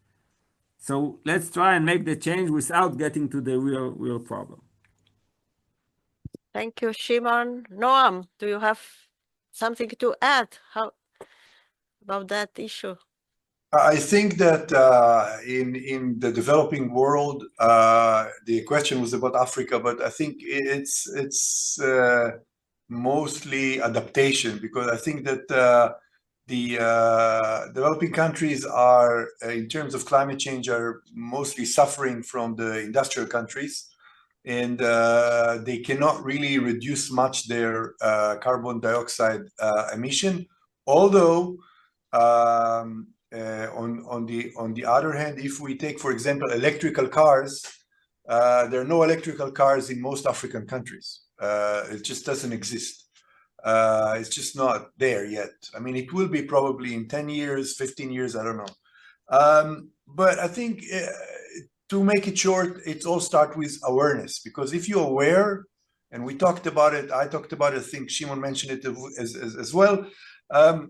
So let's try and make the change without getting to the real problem. Thank you, Shimon. Noam, do you have something to add about that issue? I think that in the developing world, the question was about Africa, but I think it's mostly adaptation, because I think that the developing countries are, in terms of climate change, are mostly suffering from the industrial countries, and they cannot really reduce much their carbon dioxide emission. Although on the other hand, if we take, for example, electrical cars, there are no electrical cars in most African countries. It just doesn't exist. It's just not there yet. I mean, it will be probably in 10 years, 15 years, I don't know. But I think to make it short, it all starts with awareness, because if you're aware, and we talked about it, I talked about it, I think Shimon mentioned it as well.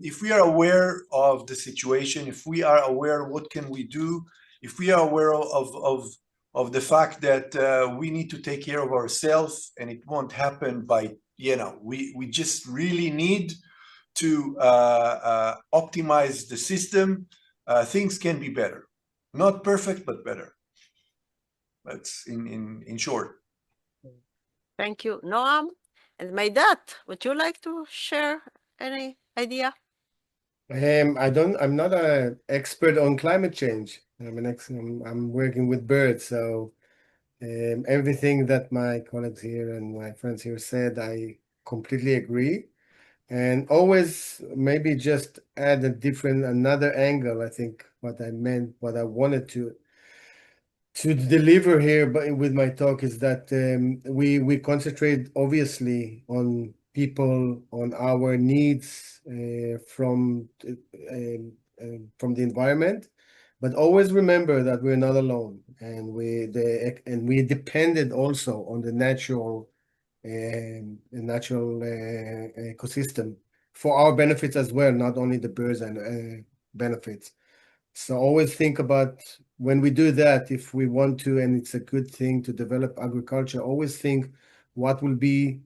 If we are aware of the situation, if we are aware what can we do, if we are aware of the fact that we need to take care of ourselves, and it won't happen by, we just really need to optimize the system, things can be better. Not perfect, but better. That's in short. Thank you, Noam. And Meidat, would you like to share any idea? I'm not an expert on climate change. I'm working with birds, so everything that my colleagues here and my friends here said, I completely agree. And always maybe just add another angle. I think what I wanted to deliver here, but with my talk, is that we concentrate obviously on people, on our needs from the environment, but always remember that we're not alone, and we depended also on the natural ecosystem for our benefits as well, not only the birds and benefits. So always think about, when we do that, if we want to, and it's a good thing to develop agriculture, always think what will be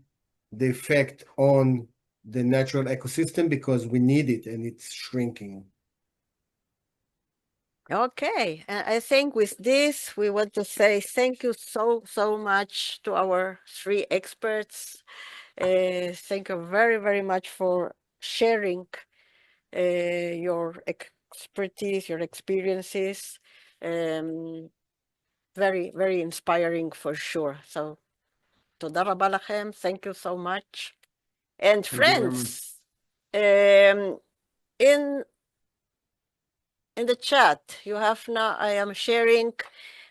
the effect on the natural ecosystem, because we need it and it's shrinking. Okay, I think with this, we want to say thank you so much to our three experts. Thank you very much for sharing your expertise, your experiences. Very inspiring for sure. So, toda rabba lachem. Thank you so much. And friends, in the chat, you have now, I am sharing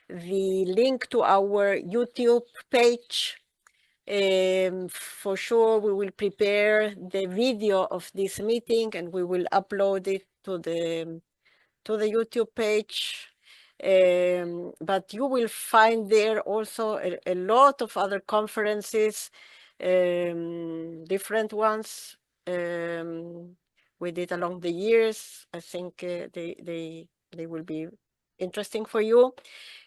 the link to our YouTube page. For sure, we will prepare the video of this meeting and we will upload it to the YouTube page. But you will find there also a lot of other conferences, different ones we did along the years. I think they will be interesting for you.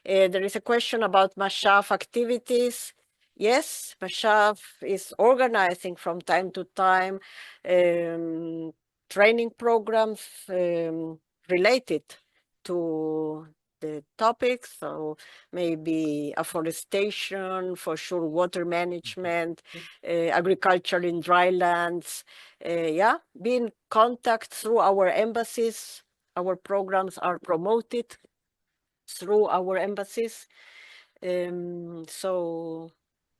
There is a question about Mashav activities. Yes, Mashav is organizing from time to time training programs related to the topics, so maybe afforestation, for sure, water management, agriculture in drylands. Yeah, be in contact through our embassies. Our programs are promoted through our embassies. So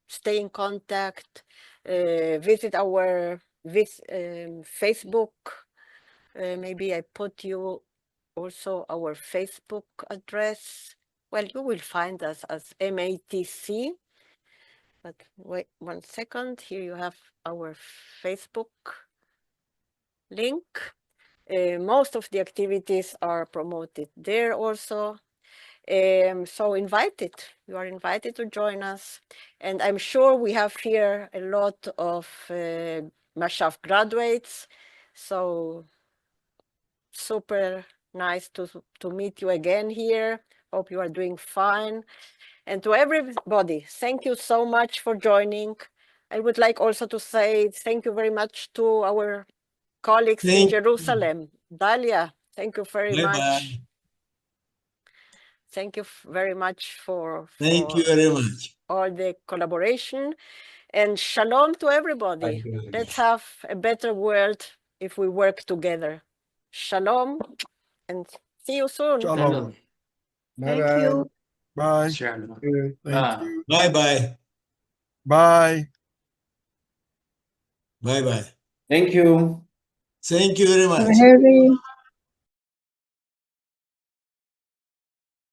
stay in contact, visit our Facebook. Maybe I put you also our Facebook address. Well, you will find us as MATC. But wait 1 second. Here you have our Facebook link. Most of the activities are promoted there also. So you are invited to join us. And I'm sure we have here a lot of Mashav graduates. So super nice to meet you again here. Hope you are doing fine. And to everybody, thank you so much for joining. I would like also to say thank you very much to our colleagues in Jerusalem. Dalia, thank you very much. Thank you very much for Thank you very much. all the collaboration. And shalom to everybody. Let's have a better world if we work together. Shalom and see you soon. Shalom. Thank you. Bye. Shalom. Thank you. Bye-bye. Bye. Bye-bye. Thank you. Thank you very much. Harry.